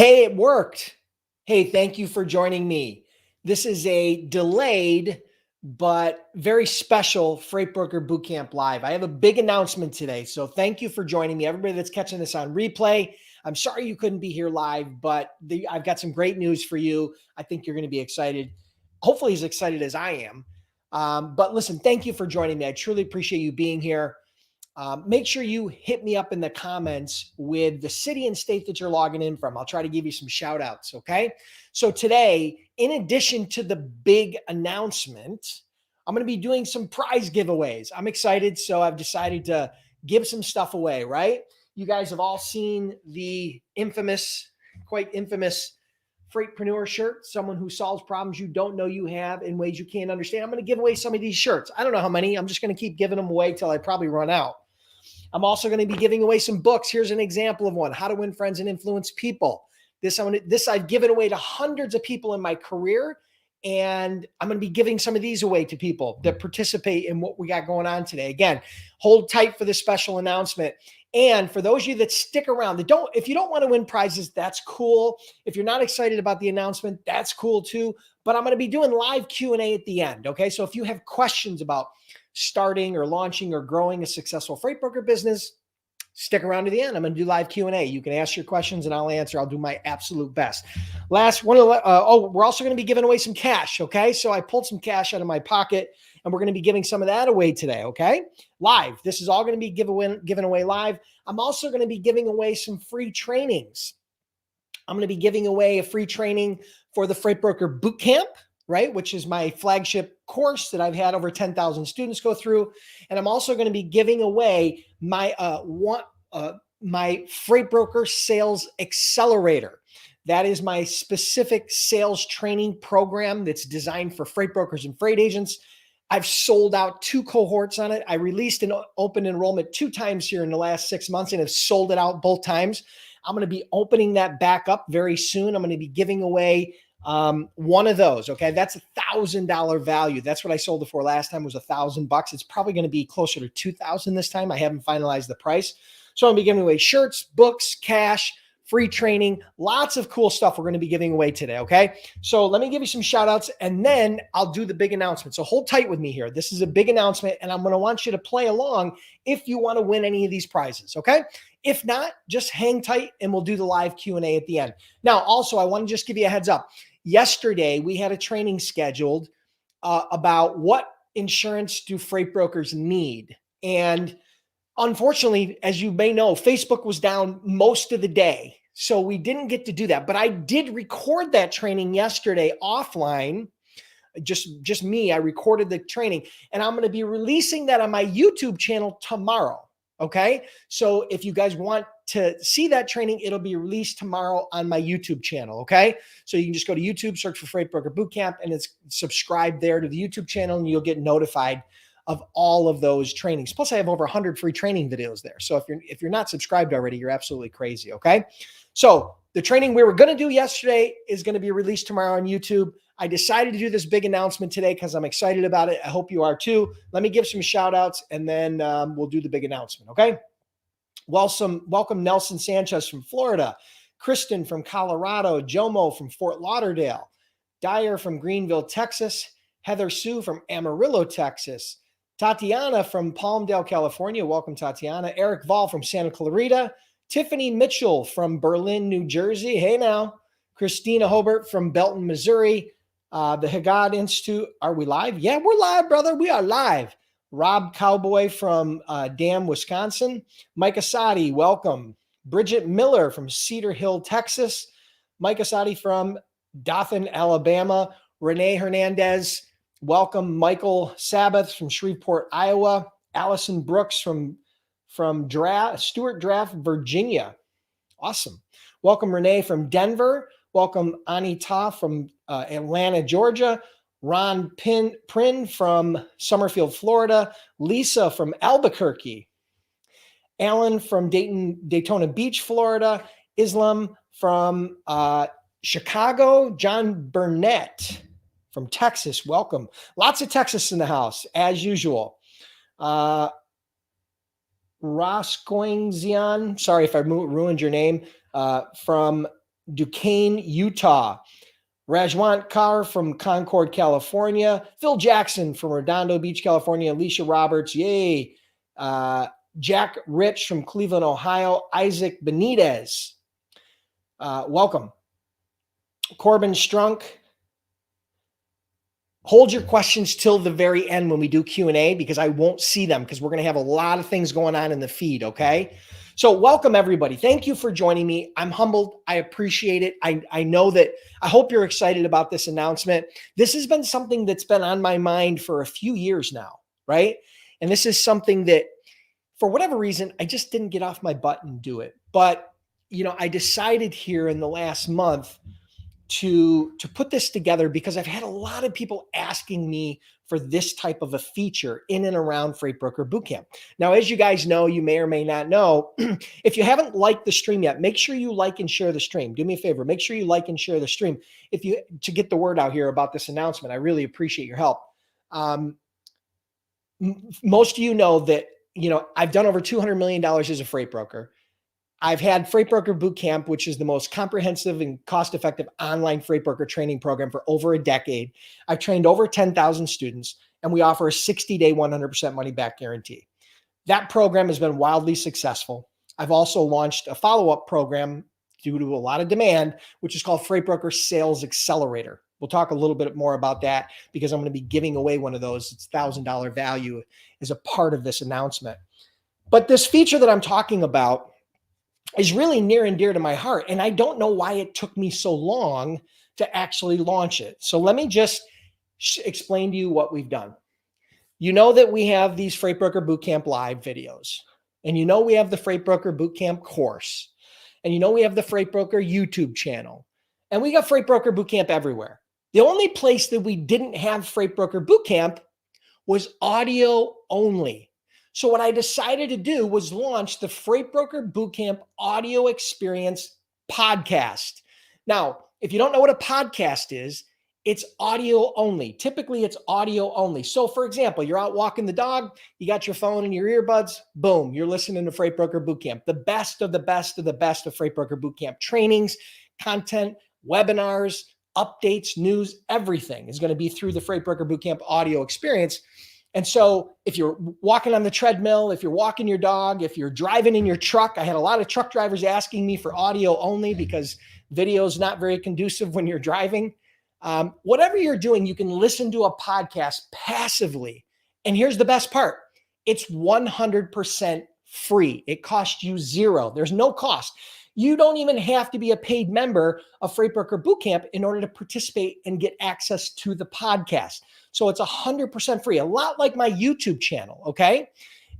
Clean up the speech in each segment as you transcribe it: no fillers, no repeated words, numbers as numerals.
Hey, it worked. Hey, thank you for joining me. This is a delayed but very special Freight Broker Bootcamp Live. I have a big announcement today, so thank you for joining me. Everybody that's catching this on replay, I'm sorry you couldn't be here live, but I've got some great news for you. I think you're going to be excited, hopefully as excited as I am. But listen, thank you for joining me. I truly appreciate you being here. Make sure you hit me up in the comments with the city and state that you're logging in from. I'll try to give you some shout outs. Okay. So today, in addition to the big announcement, I'm going to be doing some prize giveaways. I'm excited. So I've decided to give some stuff away, right? You guys have all seen the quite infamous Freightpreneur shirt, someone who solves problems you don't know you have in ways you can't understand. I'm going to give away some of these shirts. I don't know how many. I'm just going to keep giving them away till I probably run out. I'm also going to be giving away some books. Here's an example of one: How to Win Friends and Influence People. This I've given away to hundreds of people in my career, and I'm going to be giving some of these away to people that participate in what we got going on today. Again, hold tight for this special announcement. And for those of you that stick around, if you don't want to win prizes, that's cool. If you're not excited about the announcement, that's cool too. But I'm going to be doing live Q&A at the end. Okay. So if you have questions about starting or launching or growing a successful freight broker business, stick around to the end. I'm going to do live Q&A. You can ask your questions and I'll answer. I'll do my absolute best. Last one. We're also going to be giving away some cash. Okay. So I pulled some cash out of my pocket and we're going to be giving some of that away today. Okay. Live. This is all going to be given away live. I'm also going to be giving away some free trainings. I'm going to be giving away a free training for the Freight Broker Bootcamp, right? Which is my flagship course that I've had over 10,000 students go through. And I'm also going to be giving away my Freight Broker Sales Accelerator. That is my specific sales training program that's designed for freight brokers and freight agents. I've sold out 2 cohorts on it. I released an open enrollment 2 times here in the last 6 months and have sold it out both times. I'm going to be opening that back up very soon. I'm going to be giving away one of those. Okay. That's $1,000 value. That's what I sold it for last time, was $1,000. It's probably going to be closer to 2,000 this time. I haven't finalized the price. So I'm going to be giving away shirts, books, cash, free training, lots of cool stuff we're going to be giving away today. Okay. So let me give you some shout outs and then I'll do the big announcement. So hold tight with me here. This is a big announcement and I'm going to want you to play along if you want to win any of these prizes. Okay. If not, just hang tight and we'll do the live Q&A at the end. Now, also, I want to just give you a heads up. Yesterday, we had a training scheduled about what insurance do freight brokers need. And unfortunately, as you may know, Facebook was down most of the day. So we didn't get to do that. But I did record that training yesterday offline. Just me. I recorded the training. And I'm going to be releasing that on my YouTube channel tomorrow. Okay. So if you guys want to see that training, it'll be released tomorrow on my YouTube channel. Okay. So you can just go to YouTube, search for Freight Broker Bootcamp, and it's subscribe there to the YouTube channel and you'll get notified of all of those trainings. Plus I have over 100 free training videos there. So if you're not subscribed already, you're absolutely crazy. Okay. So the training we were going to do yesterday is going to be released tomorrow on YouTube. I decided to do this big announcement today because I'm excited about it. I hope you are too. Let me give some shout outs and then we'll do the big announcement. Okay. Welcome Nelson Sanchez from Florida, Kristen from Colorado, Jomo from Fort Lauderdale, Dyer from Greenville, Texas, Heather Sue from Amarillo, Texas, Tatiana from Palmdale, California. Welcome, Tatiana. Eric Vall from Santa Clarita, Tiffany Mitchell from Berlin, New Jersey. Hey now. Christina Hobart from Belton, Missouri. The Hagad Institute. Are we live? Yeah, we're live, brother. We are live. Rob Cowboy from Dam, Wisconsin. Mike Asadi, welcome. Bridget Miller from Cedar Hill, Texas. Mike Asadi from Dothan, Alabama. Renee Hernandez, welcome. Michael Sabbath from Shreveport, Iowa. Allison Brooks from Stuart Draft, Virginia. Awesome. Welcome, Renee from Denver. Welcome, Anita from Atlanta, Georgia. Ron Prin from Summerfield, Florida. Lisa from Albuquerque. Alan from Daytona Beach, Florida. Islam from Chicago. John Burnett from Texas. Welcome. Lots of Texas in the house, as usual. Ross Goingzian, sorry if I ruined your name, from Duquesne, Utah. Rajwant Kaur from Concord, California. Phil Jackson from Redondo Beach, California. Alicia Roberts, yay. Jack Rich from Cleveland, Ohio. Isaac Benitez, welcome. Corbin Strunk. Hold your questions till the very end when we do Q&A, because I won't see them, because we're going to have a lot of things going on in the feed, okay? So welcome, everybody. Thank you for joining me. I'm humbled. I appreciate it. I know that I hope you're excited about this announcement. This has been something that's been on my mind for a few years now, right? And this is something that, for whatever reason, I just didn't get off my butt and do it. But, you know, I decided here in the last month to put this together, because I've had a lot of people asking me for this type of a feature in and around Freight Broker Bootcamp. Now, as you guys know, you may or may not know, if you haven't liked the stream yet, make sure you like and share the stream. Do me a favor, make sure you like and share the stream to get the word out here about this announcement. I really appreciate your help. Most of you know that, you know, I've done over $200 million as a freight broker. I've had Freight Broker Bootcamp, which is the most comprehensive and cost-effective online freight broker training program, for over a decade. I've trained over 10,000 students, and we offer a 60-day, 100% money-back guarantee. That program has been wildly successful. I've also launched a follow-up program due to a lot of demand, which is called Freight Broker Sales Accelerator. We'll talk a little bit more about that, because I'm going to be giving away one of those. It's $1,000 value as a part of this announcement. But this feature that I'm talking about is really near and dear to my heart. And I don't know why it took me so long to actually launch it. So let me just explain to you what we've done. You know that we have these Freight Broker Bootcamp live videos, and you know we have the Freight Broker Bootcamp course, and you know we have the Freight Broker YouTube channel, and we got Freight Broker Bootcamp everywhere. The only place that we didn't have Freight Broker Bootcamp was audio only. So what I decided to do was launch the Freight Broker Bootcamp audio experience podcast. Now, if you don't know what a podcast is, it's audio only. Typically, it's audio only. So for example, you're out walking the dog, you got your phone and your earbuds, boom, you're listening to Freight Broker Bootcamp, the best of the best of the best of Freight Broker Bootcamp trainings, content, webinars, updates, news, everything is going to be through the Freight Broker Bootcamp audio experience. And so if you're walking on the treadmill, if you're walking your dog, if you're driving in your truck, I had a lot of truck drivers asking me for audio only, because video is not very conducive when you're driving. Whatever you're doing, you can listen to a podcast passively. And here's the best part. It's 100% free. It costs you zero. There's no cost. You don't even have to be a paid member of Freight Broker Bootcamp in order to participate and get access to the podcast. So it's 100% free, a lot like my YouTube channel, okay?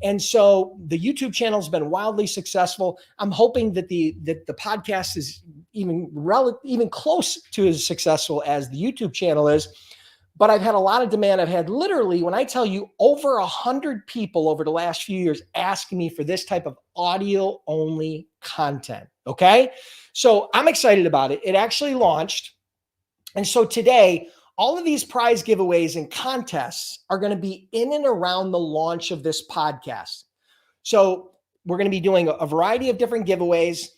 And so the YouTube channel has been wildly successful. I'm hoping that the podcast is even close to as successful as the YouTube channel is. But I've had a lot of demand. I've had literally, when I tell you, over 100 people over the last few years asking me for this type of audio only content. Okay. So I'm excited about it. It actually launched. And so today, all of these prize giveaways and contests are going to be in and around the launch of this podcast. So we're going to be doing a variety of different giveaways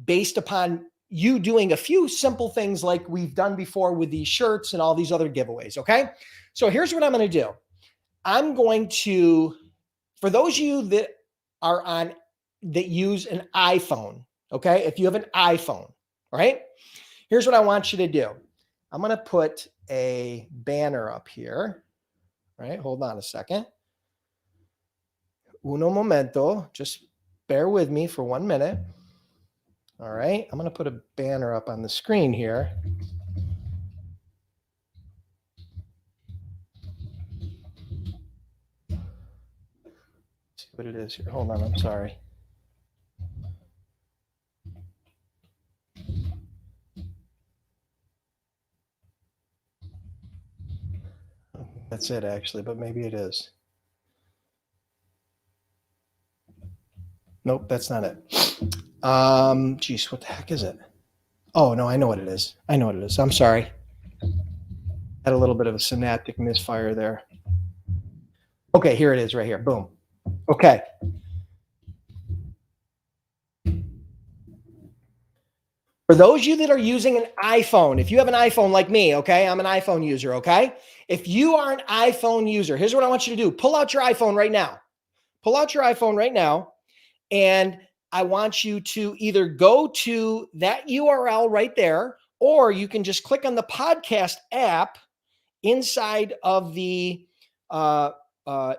based upon you doing a few simple things like we've done before with these shirts and all these other giveaways. Okay. So here's what I'm going to do. I'm going to, for those of you that use an iPhone, okay, if you have an iPhone, all right, here's what I want you to do. I'm going to put a banner up here. All right, hold on a second. Uno momento. Just bear with me for 1 minute. All right, I'm going to put a banner up on the screen here. See what it is here. Hold on, I'm sorry. That's it, actually, but maybe it is. Nope, that's not it. Geez, what the heck is it? Oh, no, I know what it is. I'm sorry. Had a little bit of a synaptic misfire there. Okay, here it is right here. Boom. Okay. For those of you that are using an iPhone, if you have an iPhone like me, okay, I'm an iPhone user, okay? If you are an iPhone user, here's what I want you to do. Pull out your iPhone right now. Pull out your iPhone right now, and I want you to either go to that URL right there, or you can just click on the podcast app inside of the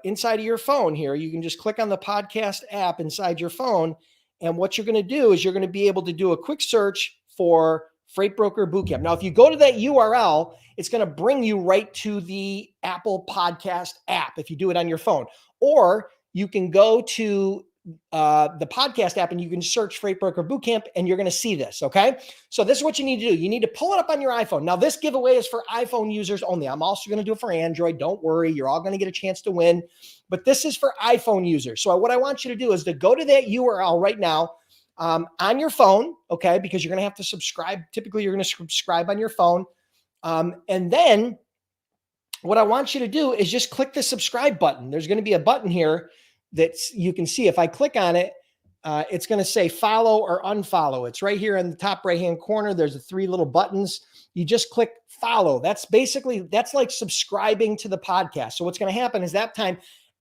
inside of your phone here. You can just click on the podcast app inside your phone, and what you're going to do is you're going to be able to do a quick search for Freight Broker Bootcamp. Now, if you go to that URL, it's going to bring you right to the Apple Podcast app if you do it on your phone, or you can go to the podcast app and you can search Freight Broker Bootcamp and you're going to see this. Okay. So this is what you need to do. You need to pull it up on your iPhone. Now, this giveaway is for iPhone users only. I'm also going to do it for Android. Don't worry. You're all going to get a chance to win, but this is for iPhone users. So what I want you to do is to go to that URL right now on your phone. Okay. Because you're going to have to subscribe. Typically you're going to subscribe on your phone. And then what I want you to do is just click the subscribe button. There's going to be a button here that you can see. If I click on it, it's going to say follow or unfollow. It's right here in the top right-hand corner. There's the 3 little buttons. You just click follow. That's like subscribing to the podcast. So what's going to happen is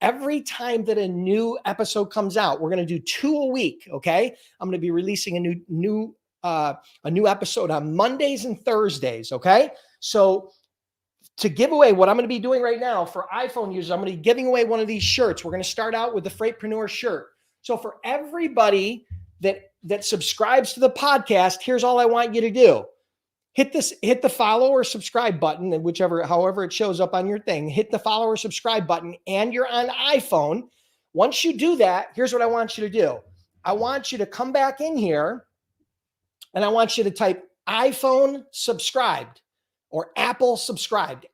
every time that a new episode comes out, we're going to do 2 a week. Okay. I'm going to be releasing a new episode on Mondays and Thursdays. Okay. So to give away what I'm going to be doing right now for iPhone users, I'm going to be giving away one of these shirts. We're going to start out with the Freightpreneur shirt. So for everybody that subscribes to the podcast, here's all I want you to do. Hit the follow or subscribe button, and however it shows up on your thing, hit the follow or subscribe button, and you're on iPhone. Once you do that, here's what I want you to do. I want you to come back in here and I want you to type iPhone subscribed or Apple subscribed,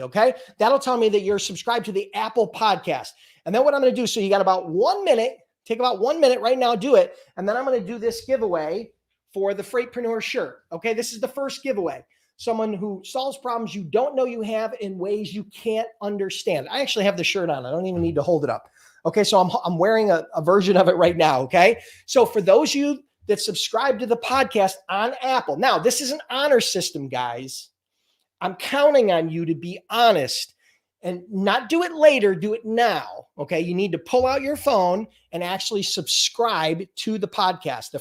okay? That'll tell me that you're subscribed to the Apple podcast. And then what I'm going to do, so you got about 1 minute, take about 1 minute right now, do it. And then I'm going to do this giveaway for the Freightpreneur shirt, okay? This is the first giveaway. Someone who solves problems you don't know you have in ways you can't understand. I actually have the shirt on. I don't even need to hold it up. Okay, so I'm wearing a version of it right now, okay? So for those of you that subscribe to the podcast on Apple. Now, this is an honor system, guys. I'm counting on you to be honest and not do it later, do it now. Okay. You need to pull out your phone and actually subscribe to the podcast.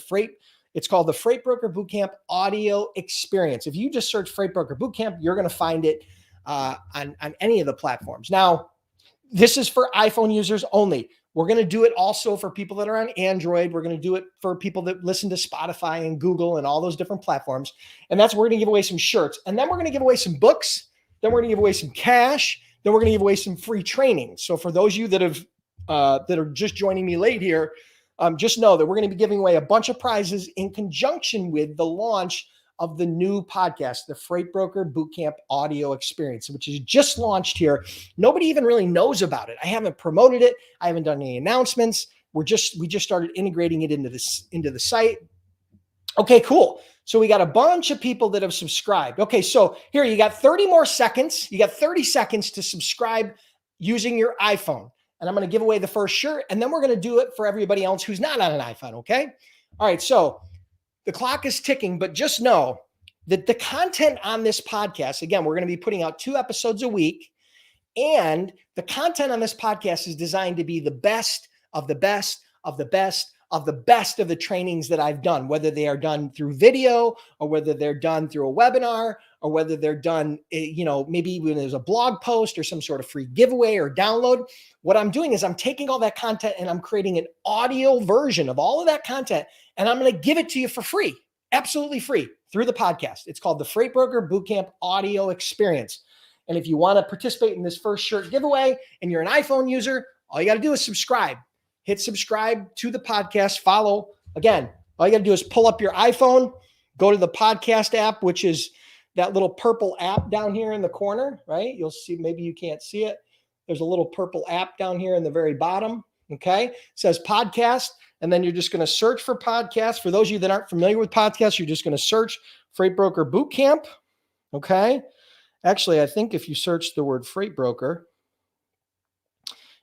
It's called the Freight Broker Bootcamp Audio Experience. If you just search Freight Broker Bootcamp, you're going to find it on any of the platforms. Now, this is for iPhone users only. We're going to do it also for people that are on Android. We're going to do it for people that listen to Spotify and Google and all those different platforms. And that's where we're going to give away some shirts. And then we're going to give away some books. Then we're going to give away some cash. Then we're going to give away some free training. So for those of you that are just joining me late here, just know that we're going to be giving away a bunch of prizes in conjunction with the launch of the new podcast, the Freight Broker Bootcamp Audio Experience, which is just launched here. Nobody even really knows about it. I haven't promoted it. I haven't done any announcements. We just started integrating it into the site. Okay, cool. So we got a bunch of people that have subscribed. Okay, so here you got 30 more seconds. You got 30 seconds to subscribe using your iPhone. And I'm going to give away the first shirt, and then we're going to do it for everybody else who's not on an iPhone, okay? All right, so the clock is ticking, but just know that the content on this podcast, again, we're going to be putting out 2 episodes a week, and the content on this podcast is designed to be the best of the best of the best of the best of the trainings that I've done, whether they are done through video or whether they're done through a webinar or whether they're done, maybe even there's a blog post or some sort of free giveaway or download. What I'm doing is I'm taking all that content and I'm creating an audio version of all of that content, and I'm going to give it to you for free, absolutely free through the podcast. It's called the Freight Broker Bootcamp Audio Experience. And if you want to participate in this first shirt giveaway and you're an iPhone user, all you got to do is subscribe. Hit subscribe to the podcast, follow. Again, all you got to do is pull up your iPhone, go to the podcast app, which is that little purple app down here in the corner, right? You'll see, maybe you can't see it. There's a little purple app down here in the very bottom, okay? It says podcast, and then you're just going to search for podcast. For those of you that aren't familiar with podcasts, you're just going to search Freight Broker Bootcamp, okay? Actually, I think if you search the word Freight Broker,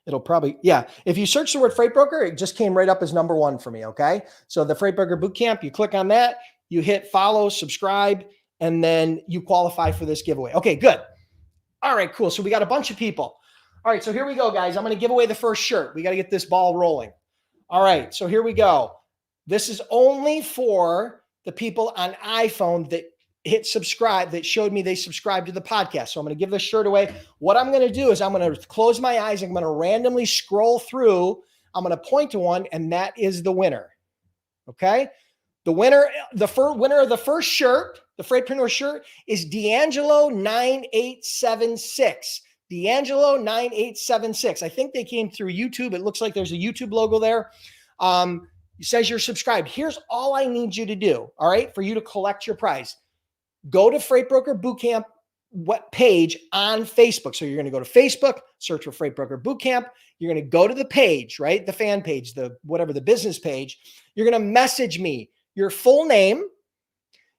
it'll probably, if you search the word Freight Broker, it just came right up as number 1 for me, okay? So the Freight Broker Bootcamp, you click on that, you hit follow, subscribe, and then you qualify for this giveaway. Okay, good. All right, cool. So we got a bunch of people. All right, so here we go, guys. I'm going to give away the first shirt. We got to get this ball rolling. All right, so here we go. This is only for the people on iPhone that hit subscribe, that showed me they subscribed to the podcast. So I'm going to give this shirt away. What I'm going to do is I'm going to close my eyes. I'm going to randomly scroll through. I'm going to point to one, and that is the winner. Okay? The winner of the first shirt, the Freightpreneur shirt, is D'Angelo9876. D'Angelo9876. I think they came through YouTube. It looks like there's a YouTube logo there. It says you're subscribed. Here's all I need you to do, all right, for you to collect your prize. Go to Freight Broker Bootcamp page on Facebook. So you're going to go to Facebook, search for Freight Broker Bootcamp. You're going to go to the page, right? The fan page, the business page. You're going to message me your full name.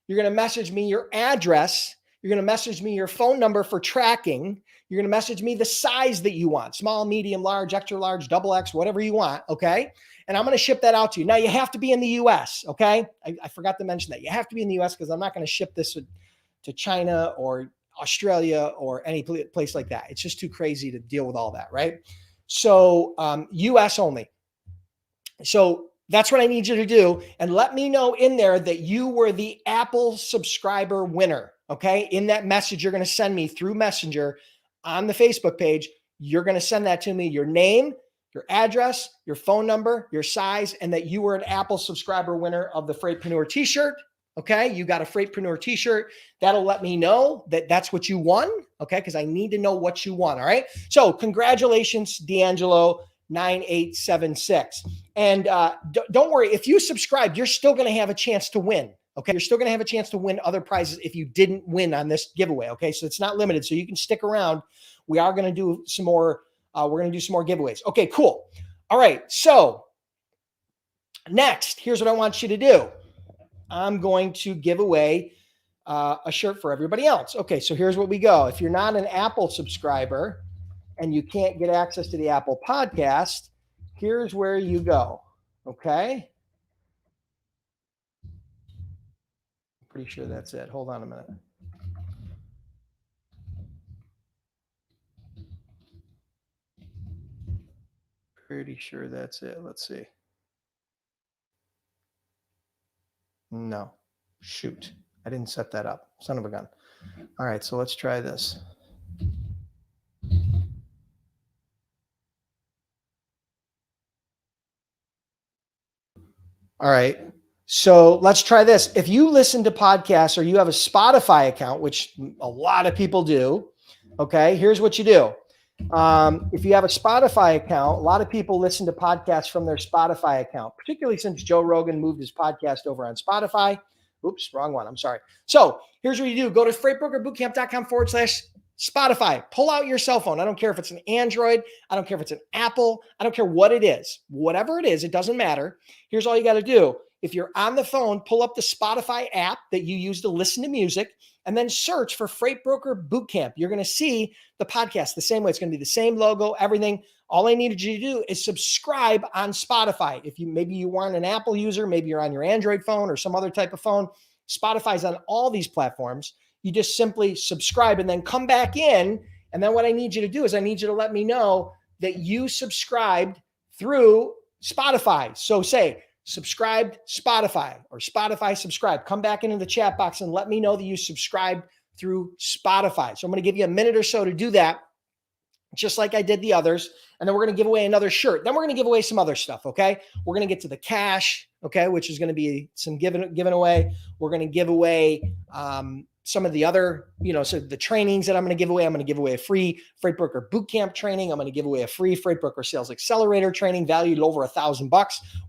You're going to message me your address. You're going to message me your phone number for tracking. You're going to message me the size that you want, small, medium, large, extra large, double X, whatever you want. Okay. And I'm going to ship that out to you. Now you have to be in the US. Okay. I forgot to mention that you have to be in the US because I'm not going to ship this to China or Australia or any place like that. It's just too crazy to deal with all that. Right. So US only. So that's what I need you to do. And let me know in there that you were the Apple subscriber winner. Okay. In that message you're going to send me through Messenger on the Facebook page, you're going to send that to me, your name, your address, your phone number, your size, and that you were an Apple subscriber winner of the Freightpreneur t-shirt. Okay. You got a Freightpreneur t-shirt. That'll let me know that that's what you won. Okay. Because I need to know what you won. All right. So congratulations, D'Angelo9876. And don't worry, if you subscribe, you're still going to have a chance to win. Okay. You're still going to have a chance to win other prizes if you didn't win on this giveaway. Okay. So it's not limited. So you can stick around. We are going to do some more. We're going to do some more giveaways. Okay, cool. All right. So next, here's what I want you to do. I'm going to give away a shirt for everybody else. Okay. So here's what we go. If you're not an Apple subscriber and you can't get access to the Apple podcast, here's where you go. Okay. Pretty sure that's it. Hold on a minute. Pretty sure that's it. Let's see. No. Shoot. I didn't set that up. Son of a gun. All right. So let's try this. All right. So let's try this. If you listen to podcasts or you have a Spotify account, which a lot of people do, okay, here's what you do. If you have a Spotify account, a lot of people listen to podcasts from their Spotify account, particularly since Joe Rogan moved his podcast over on Spotify. Oops, wrong one. I'm sorry. So here's what you do. Go to freightbrokerbootcamp.com/Spotify. Pull out your cell phone. I don't care if it's an Android. I don't care if it's an Apple. I don't care what it is. Whatever it is, it doesn't matter. Here's all you got to do. If you're on the phone, pull up the Spotify app that you use to listen to music and then search for Freight Broker Bootcamp. You're going to see the podcast the same way. It's going to be the same logo, everything. All I needed you to do is subscribe on Spotify. If maybe you weren't an Apple user, maybe you're on your Android phone or some other type of phone, Spotify's on all these platforms. You just simply subscribe and then come back in. And then what I need you to do is I need you to let me know that you subscribed through Spotify. So say, subscribed Spotify or Spotify subscribe. Come back into the chat box and let me know that you subscribed through Spotify. So I'm going to give you a minute or so to do that, just like I did the others. And then we're going to give away another shirt. Then we're going to give away some other stuff. Okay. We're going to get to the cash. Okay. Which is going to be some given away. We're going to give away some of the other, so the trainings that I'm going to give away. I'm going to give away a free Freight Broker Bootcamp training. I'm going to give away a free Freight Broker Sales Accelerator training valued over $1,000.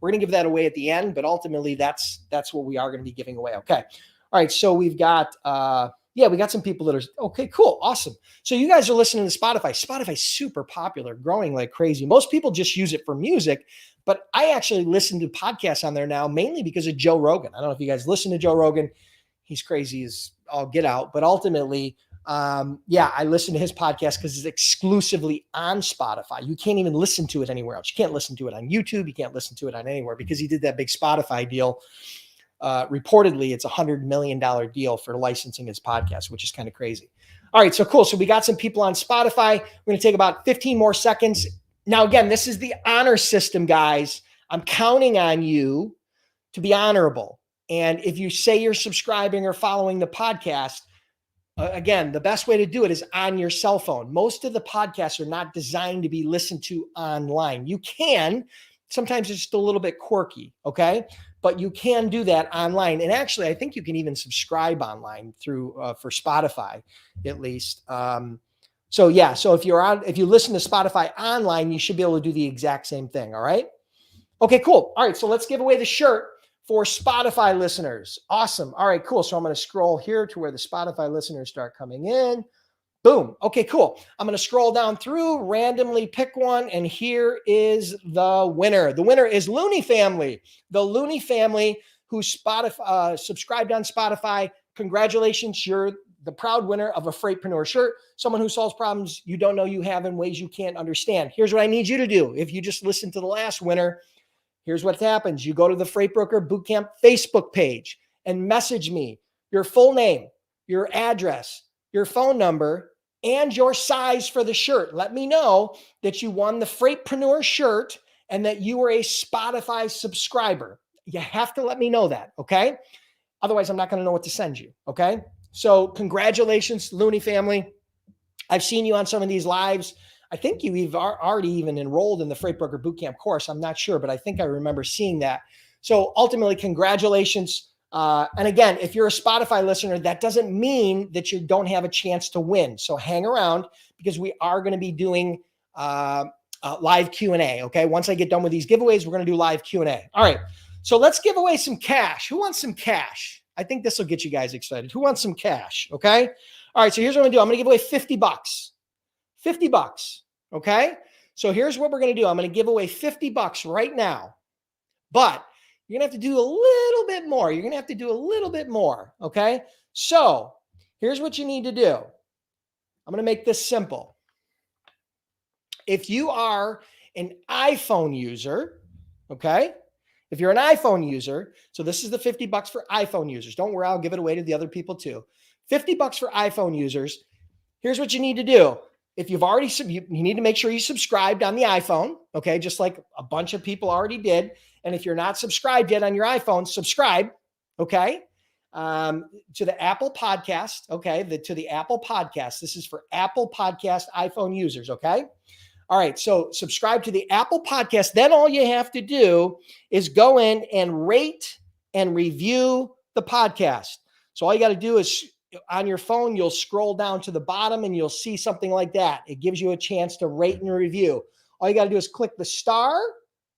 We're going to give that away at the end, but ultimately that's what we are going to be giving away. Okay. All right. So we've got, we got some people that are, okay, cool. Awesome. So you guys are listening to Spotify. Spotify's super popular, growing like crazy. Most people just use it for music, but I actually listen to podcasts on there now, mainly because of Joe Rogan. I don't know if you guys listen to Joe Rogan. He's crazy as all get out, but ultimately, I listen to his podcast because it's exclusively on Spotify. You can't even listen to it anywhere else. You can't listen to it on YouTube. You can't listen to it on anywhere because he did that big Spotify deal. reportedly it's $100 million deal for licensing his podcast, which is kind of crazy. All right, so cool. So we got some people on Spotify. We're going to take about 15 more seconds. Now, again, this is the honor system, guys. I'm counting on you to be honorable. And if you say you're subscribing or following the podcast, again, the best way to do it is on your cell phone. Most of the podcasts are not designed to be listened to online. You can, sometimes it's just a little bit quirky, okay? But you can do that online. And actually, I think you can even subscribe online through for Spotify, at least. So if you listen to Spotify online, you should be able to do the exact same thing. All right. Okay, cool. All right. So let's give away the shirt for Spotify listeners. Awesome. All right, cool. So I'm going to scroll here to where the Spotify listeners start coming in. Boom. Okay, cool. I'm going to scroll down through, randomly pick one, and here is the winner. The winner is Looney Family. The Looney Family who subscribed on Spotify. Congratulations. You're the proud winner of a Freightpreneur shirt. Someone who solves problems you don't know you have in ways you can't understand. Here's what I need you to do. If you just listened to the last winner, here's what happens. You go to the Freight Broker Bootcamp Facebook page and message me your full name, your address, your phone number, and your size for the shirt. Let me know that you won the Freightpreneur shirt and that you were a Spotify subscriber. You have to let me know that, okay? Otherwise, I'm not going to know what to send you, okay? So congratulations, Looney Family. I've seen you on some of these lives. I think you've already even enrolled in the Freight Broker Bootcamp course. I'm not sure, but I think I remember seeing that. So ultimately, congratulations. And again, if you're a Spotify listener, that doesn't mean that you don't have a chance to win. So hang around because we are going to be doing live Q&A. Okay. Once I get done with these giveaways, we're going to do live Q&A. All right. So let's give away some cash. Who wants some cash? I think this will get you guys excited. Who wants some cash? Okay. All right. So here's what I'm going to do. I'm going to give away $50. $50. Okay. So here's what we're going to do. I'm going to give away $50 right now, but you're going to have to do a little bit more. You're going to have to do a little bit more. Okay. So here's what you need to do. I'm going to make this simple. If you are an iPhone user, okay. If you're an iPhone user, so this is the $50 for iPhone users. Don't worry. I'll give it away to the other people too. $50 for iPhone users. Here's what you need to do. If you've already, you need to make sure you subscribed on the iPhone, okay, just like a bunch of people already did. And if you're not subscribed yet on your iPhone, subscribe, okay, to the Apple Podcast, okay, to the Apple Podcast. This is for Apple Podcast iPhone users, okay? All right, so subscribe to the Apple Podcast. Then all you have to do is go in and rate and review the podcast. So all you got to do is on your phone, you'll scroll down to the bottom and you'll see something like that. It gives you a chance to rate and review. All you got to do is click the star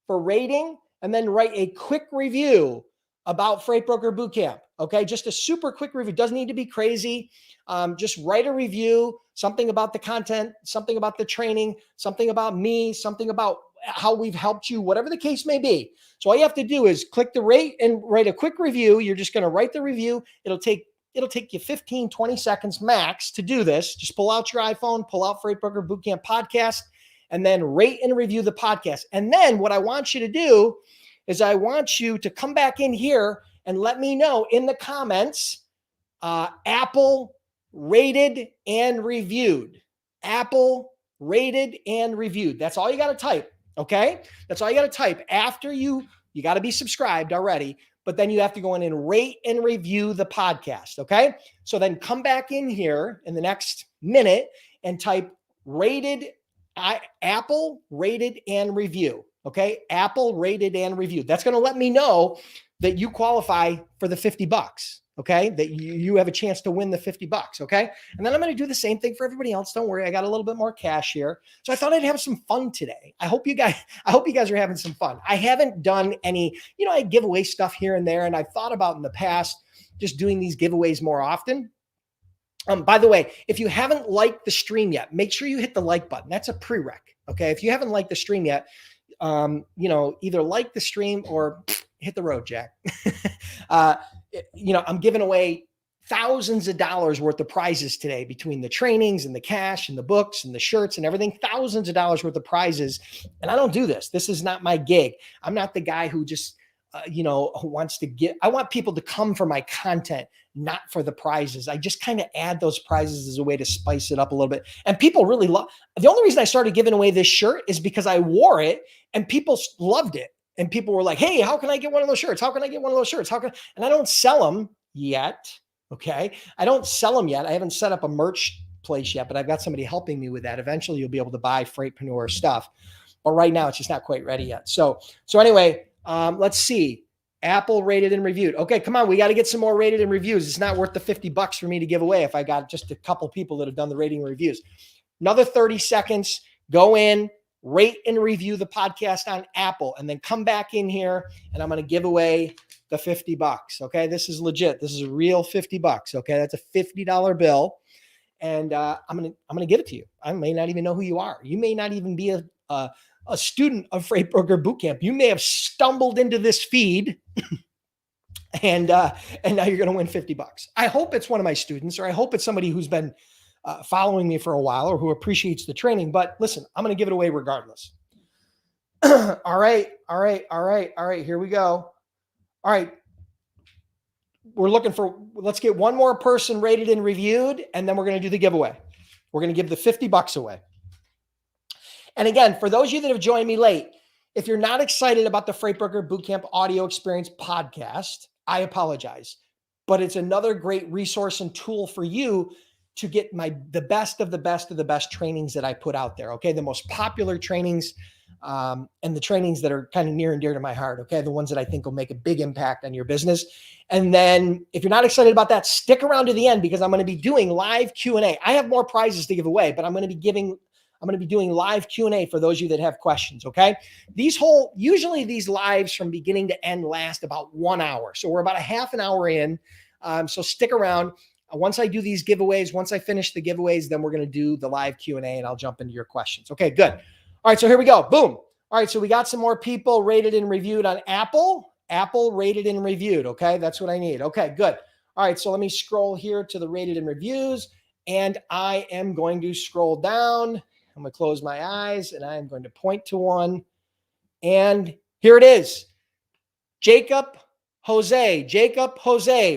for rating and then write a quick review about Freight Broker Bootcamp. Okay, just a super quick review. Doesn't need to be crazy. Just write a review, something about the content, something about the training, something about me, something about how we've helped you, whatever the case may be. So all you have to do is click the rate and write a quick review. You're just going to write the review. It'll take you 15, 20 seconds max to do this. Just pull out your iPhone, pull out Freight Broker Bootcamp podcast, and then rate and review the podcast. And then what I want you to do is I want you to come back in here and let me know in the comments, Apple rated and reviewed. Apple rated and reviewed. That's all you got to type. Okay. That's all you got to type after you got to be subscribed already. But then you have to go in and rate and review the podcast, okay? So then come back in here in the next minute and type Apple rated and review, okay? Apple rated and review. That's going to let me know that you qualify for the $50, okay? That you have a chance to win the $50, okay? And then I'm going to do the same thing for everybody else. Don't worry, I got a little bit more cash here. So I thought I'd have some fun today. I hope you guys are having some fun. I haven't done any, I give away stuff here and there, and I've thought about in the past just doing these giveaways more often. By the way, if you haven't liked the stream yet, make sure you hit the like button. That's a prereq, okay? If you haven't liked the stream yet, either like the stream or hit the road, Jack. I'm giving away thousands of dollars worth of prizes today between the trainings and the cash and the books and the shirts and everything, thousands of dollars worth of prizes. And I don't do this. This is not my gig. I'm not the guy who just who wants to get, I want people to come for my content, not for the prizes. I just kind of add those prizes as a way to spice it up a little bit. And people really love, the only reason I started giving away this shirt is because I wore it and people loved it. And people were like, hey, how can I get one of those shirts? How can I get one of those shirts? And I don't sell them yet. Okay. I don't sell them yet. I haven't set up a merch place yet, but I've got somebody helping me with that. Eventually you'll be able to buy Freightpreneur stuff. But right now it's just not quite ready yet. So anyway, let's see. Apple rated and reviewed. Okay, come on. We got to get some more rated and reviews. It's not worth the $50 for me to give away if I got just a couple people that have done the rating and reviews. Another 30 seconds. Go in, rate and review the podcast on Apple, and then come back in here and I'm going to give away the $50. Okay, this is legit. This is a real $50. Okay, that's a $50 bill, and I'm gonna give it to you. I may not even know who you are. You may not even be a student of Freight Broker Bootcamp. You may have stumbled into this feed and now you're going to win $50. I hope it's one of my students, or I hope it's somebody who's been following me for a while or who appreciates the training. But listen, I'm going to give it away regardless. All right. Here we go. All right. Let's get one more person rated and reviewed, and then we're going to do the giveaway. We're going to give the $50 away. And again, for those of you that have joined me late, if you're not excited about the Freight Broker Bootcamp audio experience podcast, I apologize. But it's another great resource and tool for you to get the best of the best of the best trainings that I put out there. Okay. The most popular trainings and the trainings that are kind of near and dear to my heart. Okay. The ones that I think will make a big impact on your business. And then if you're not excited about that, stick around to the end, because I'm going to be doing live Q&A. I have more prizes to give away, but I'm going to be doing live Q&A for those of you that have questions. Okay. Usually these lives from beginning to end last about 1 hour. So we're about a half an hour in. So stick around. Once I do these giveaways, once I finish the giveaways, then we're going to do the live Q&A and I'll jump into your questions. Okay, good. All right. So here we go. Boom. All right. So we got some more people rated and reviewed on Apple. Apple rated and reviewed. Okay. That's what I need. Okay, good. All right. So let me scroll here to the rated and reviews, and I am going to scroll down. I'm going to close my eyes and I'm going to point to one. And here it is. Jacob Jose,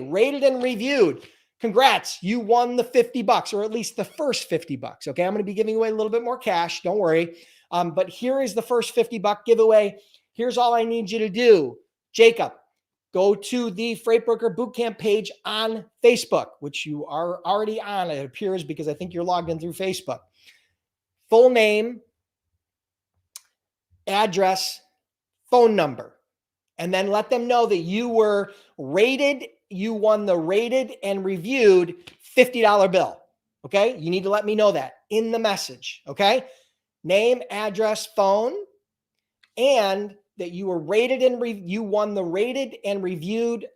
rated and reviewed. Congrats. You won the $50, or at least the first $50. Okay. I'm going to be giving away a little bit more cash. Don't worry. But here is the first $50 giveaway. Here's all I need you to do. Jacob, go to the Freight Broker Bootcamp page on Facebook, which you are already on, it appears, because I think you're logged in through Facebook. Full name, address, phone number, and then let them know that you were rated. You won the rated and reviewed $50 bill. Okay. You need to let me know that in the message. Okay. Name, address, phone, and that you were rated and you won the rated and reviewed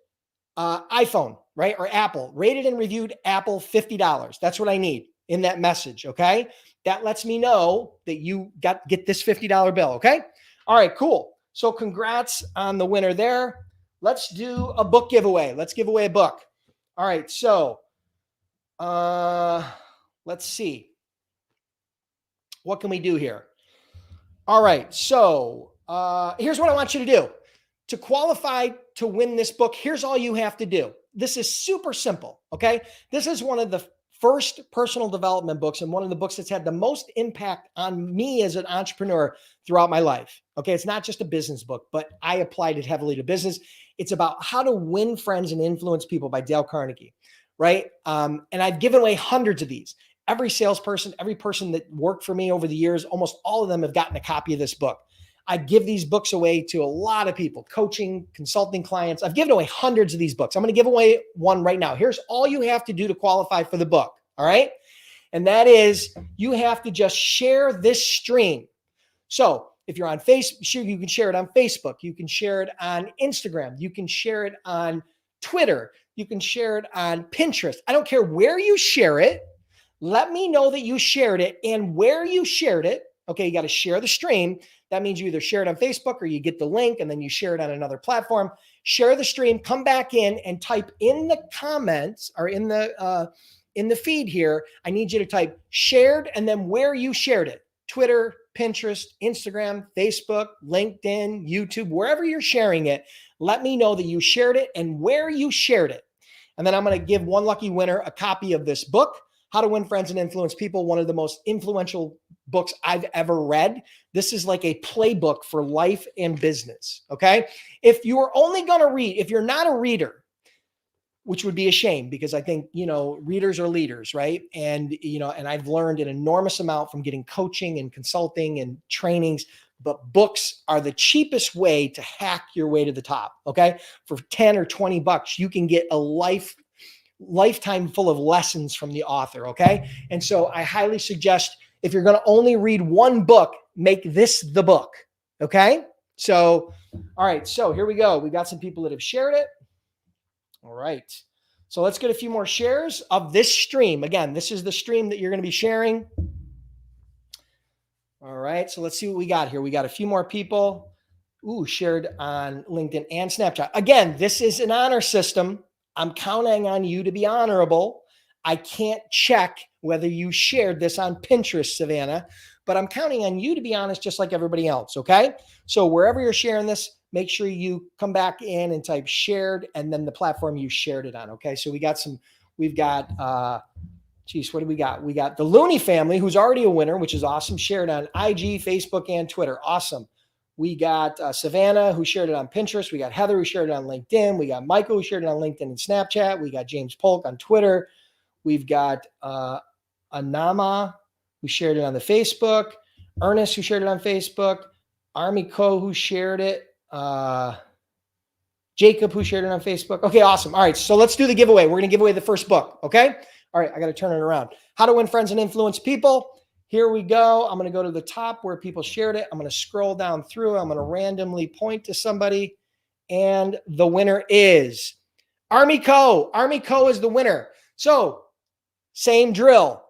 iPhone, right? Or Apple, rated and reviewed Apple $50. That's what I need in that message. Okay. That lets me know that you get this $50 bill. Okay. All right, cool. So congrats on the winner there. Let's do a book giveaway. Let's give away a book. All right. So let's see. What can we do here? All right. So here's what I want you to do. To qualify to win this book, here's all you have to do. This is super simple. Okay. This is one of the first personal development books and one of the books that's had the most impact on me as an entrepreneur throughout my life. Okay. It's not just a business book, but I applied it heavily to business. It's about how to win friends and influence people by Dale Carnegie. Right. And I've given away hundreds of these. Every salesperson, every person that worked for me over the years, almost all of them have gotten a copy of this book. I give these books away to a lot of people, coaching, consulting clients. I've given away hundreds of these books. I'm going to give away one right now. Here's all you have to do to qualify for the book. All right. And that is, you have to just share this stream. So if you're on Facebook, you can share it on Facebook. You can share it on Instagram. You can share it on Twitter. You can share it on Pinterest. I don't care where you share it. Let me know that you shared it and where you shared it. Okay, you got to share the stream. That means you either share it on Facebook or you get the link and then you share it on another platform. Share the stream, come back in and type in the comments or in the feed here. I need you to type shared and then where you shared it. Twitter, Pinterest, Instagram, Facebook, LinkedIn, YouTube, wherever you're sharing it. Let me know that you shared it and where you shared it. And then I'm going to give one lucky winner a copy of this book, How to Win Friends and Influence People, one of the most influential books I've ever read. This is like a playbook for life and business, okay? If you are only going to read, if you're not a reader, which would be a shame because I think, readers are leaders, right? And, and I've learned an enormous amount from getting coaching and consulting and trainings, but books are the cheapest way to hack your way to the top, okay? For 10 or 20 bucks, you can get a lifetime full of lessons from the author, okay? And so I highly suggest if you're going to only read one book, make this the book, okay? So, all right, so here we go. We got some people that have shared it. All right. So let's get a few more shares of this stream. Again, this is the stream that you're going to be sharing. All right. So let's see what we got here. We got a few more people. Shared on LinkedIn and Snapchat. Again, this is an honor system. I'm counting on you to be honorable. I can't check whether you shared this on Pinterest, Savannah, but I'm counting on you to be honest, just like everybody else. Okay. So wherever you're sharing this, make sure you come back in and type shared and then the platform you shared it on. Okay. So we've got, what do we got? We got the Looney family, who's already a winner, which is awesome. Shared on IG, Facebook, and Twitter. Awesome. We got Savannah, who shared it on Pinterest. We got Heather, who shared it on LinkedIn. We got Michael, who shared it on LinkedIn and Snapchat. We got James Polk on Twitter. We've got Anama, who shared it on the Facebook. Ernest, who shared it on Facebook. Army Co, who shared it. Jacob, who shared it on Facebook. Okay, awesome. All right, so let's do the giveaway. We're going to give away the first book, okay? All right, I got to turn it around. How to Win Friends and Influence People. Here we go. I'm going to go to the top where people shared it. I'm going to scroll down through. I'm going to randomly point to somebody, and the winner is Army Co. Army Co is the winner. So, same drill.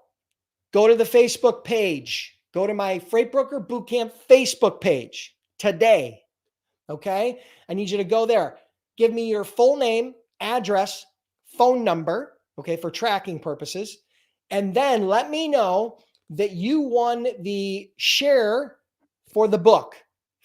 Go to the Facebook page. Go to my Freight Broker Bootcamp Facebook page today. Okay? I need you to go there. Give me your full name, address, phone number, okay, for tracking purposes. And then let me know that you won the share for the book,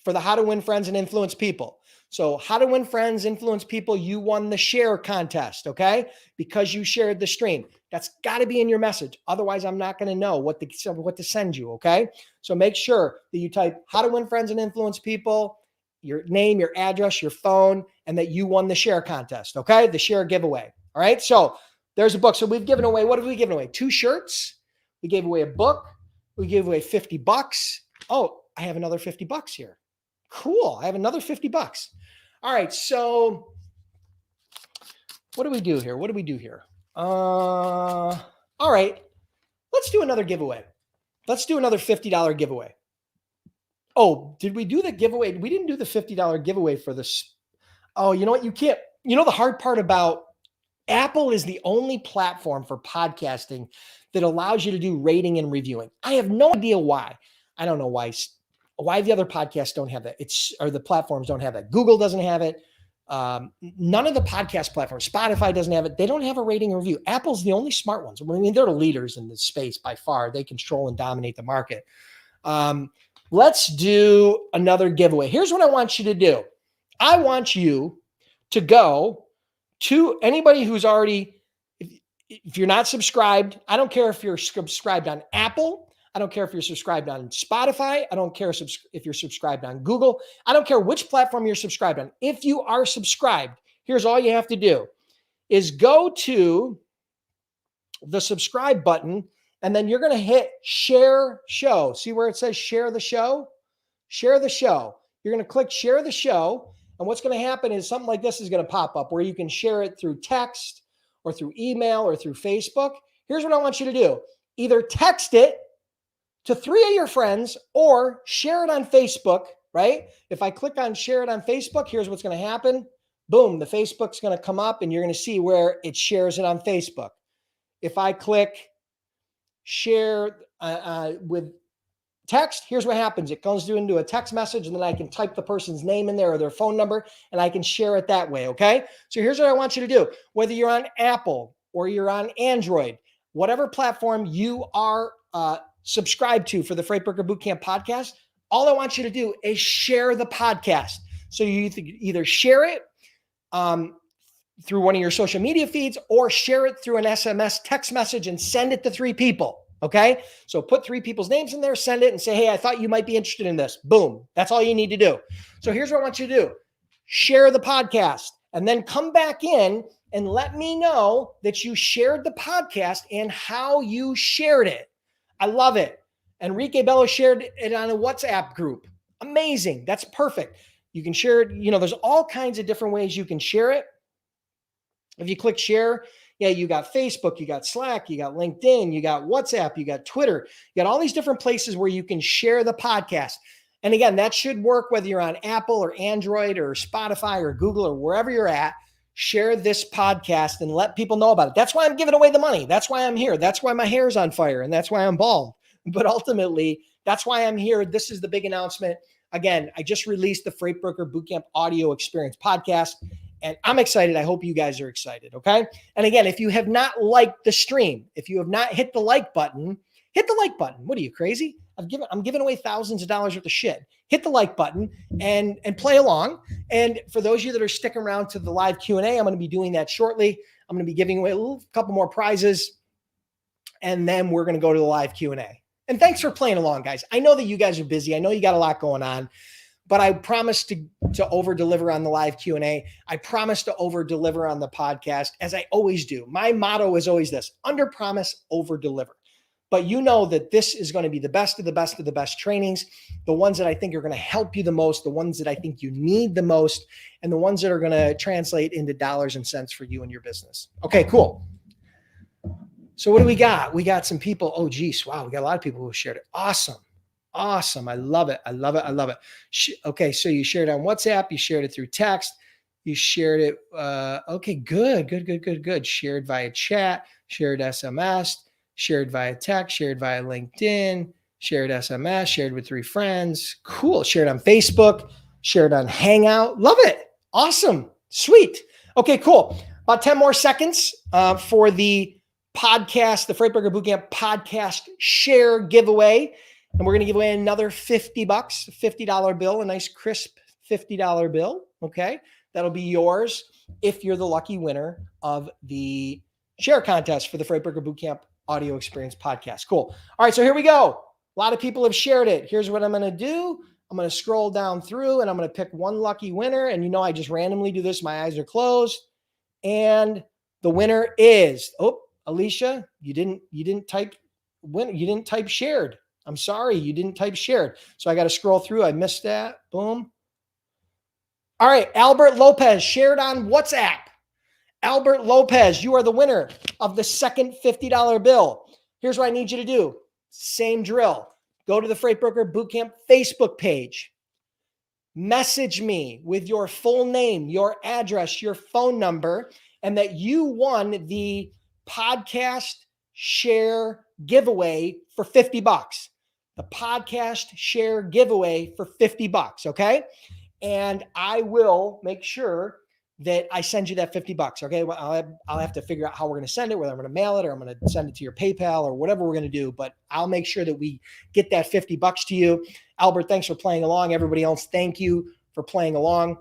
for the How to Win Friends and Influence People. So How to Win Friends, Influence People, you won the share contest, okay? Because you shared the stream. That's got to be in your message. Otherwise, I'm not going to know what to send you, okay? So make sure that you type How to Win Friends and Influence People, your name, your address, your phone, and that you won the share contest, okay? The share giveaway, all right? So there's a book. So we've given away, what have we given away? 2 shirts. We gave away a book. We gave away 50 bucks. Oh, I have another 50 bucks here. Cool. I have another 50 bucks. All right. So what do we do here? All right. Let's do another giveaway. Let's do another $50 giveaway. Oh, did we do the giveaway? We didn't do the $50 giveaway for this. Oh, you know what? You can't, the hard part about Apple is the only platform for podcasting that allows you to do rating and reviewing. I have no idea why. I don't know why the other podcasts don't have that. Or the platforms don't have that. Google doesn't have it. None of the podcast platforms, Spotify doesn't have it. They don't have a rating and review. Apple's the only smart ones. I mean, they're the leaders in this space by far. They control and dominate the market. Let's do another giveaway. Here's what I want you to do. I want you to go to anybody who's already, if you're not subscribed, I don't care if you're subscribed on Apple. I don't care if you're subscribed on Spotify. I don't care if you're subscribed on Google. I don't care which platform you're subscribed on. If you are subscribed, here's all you have to do is go to the subscribe button, and then you're going to hit share show. See where it says share the show? Share the show. You're going to click share the show. And what's going to happen is something like this is going to pop up where you can share it through text or through email or through Facebook. Here's what I want you to do. Either text it to 3 of your friends or share it on Facebook, right? If I click on share it on Facebook, here's what's going to happen. Boom, the Facebook's going to come up and you're going to see where it shares it on Facebook. If I click share with text, here's what happens. It goes into a text message, and then I can type the person's name in there or their phone number, and I can share it that way, okay? So here's what I want you to do. Whether you're on Apple or you're on Android, whatever platform you are subscribed to for the Freight Broker Bootcamp podcast, all I want you to do is share the podcast. So you either share it through one of your social media feeds, or share it through an SMS text message and send it to 3 people. Okay. So put 3 people's names in there, send it and say, hey, I thought you might be interested in this. Boom. That's all you need to do. So here's what I want you to do. Share the podcast and then come back in and let me know that you shared the podcast and how you shared it. I love it. Enrique Bello shared it on a WhatsApp group. Amazing. That's perfect. You can share it. There's all kinds of different ways you can share it. If you click share, you got Facebook, you got Slack, you got LinkedIn, you got WhatsApp, you got Twitter, you got all these different places where you can share the podcast. And again, that should work whether you're on Apple or Android or Spotify or Google or wherever you're at. Share this podcast and let people know about it. That's why I'm giving away the money. That's why I'm here. That's why my hair is on fire and that's why I'm bald. But ultimately, that's why I'm here. This is the big announcement. Again, I just released the Freight Broker Bootcamp Audio Experience podcast. And I'm excited. I hope you guys are excited. Okay. And again, if you have not liked the stream, if you have not hit the like button, hit the like button. What are you, crazy? I'm giving away thousands of dollars worth of shit. Hit the like button and play along. And for those of you that are sticking around to the live Q&A, I'm going to be doing that shortly. I'm going to be giving away a couple more prizes. And then we're going to go to the live Q&A. And thanks for playing along, guys. I know that you guys are busy. I know you got a lot going on. But I promise to over-deliver on the live Q&A. I promise to over-deliver on the podcast, as I always do. My motto is always this: under-promise, over-deliver. But you know that this is going to be the best of the best of the best trainings, the ones that I think are going to help you the most, the ones that I think you need the most, and the ones that are going to translate into dollars and cents for you and your business. Okay, cool. So what do we got? We got some people. Oh, geez. Wow. We got a lot of people who shared it. Awesome. Awesome. I love it. I love it. I love it. Okay. So you shared it on WhatsApp. You shared it through text. You shared it. Okay. Good. Shared via chat, shared SMS, shared via text, shared via LinkedIn, shared SMS, shared with 3 friends. Cool. Shared on Facebook, shared on Hangout. Love it. Awesome. Sweet. Okay, cool. About 10 more seconds for the podcast, the Freight Broker Bootcamp podcast share giveaway. And we're going to give away another $50, $50 bill, a nice crisp $50 bill. Okay. That'll be yours if you're the lucky winner of the share contest for the Freight Broker Bootcamp Audio Experience podcast. Cool. All right. So here we go. A lot of people have shared it. Here's what I'm going to do. I'm going to scroll down through and I'm going to pick one lucky winner. And I just randomly do this. My eyes are closed. And the winner is, Alicia, you didn't type win. You didn't type shared. I'm sorry, you didn't type shared. So I got to scroll through. I missed that. Boom. All right. Albert Lopez shared on WhatsApp. Albert Lopez, you are the winner of the second $50 bill. Here's what I need you to do. Same drill. Go to the Freight Broker Bootcamp Facebook page. Message me with your full name, your address, your phone number, and that you won the podcast share giveaway for $50. The podcast share giveaway for $50. Okay. And I will make sure that I send you that $50. Okay. Well, I'll have to figure out how we're going to send it, whether I'm going to mail it or I'm going to send it to your PayPal or whatever we're going to do, but I'll make sure that we get that $50 to you. Albert, thanks for playing along. Everybody else, thank you for playing along.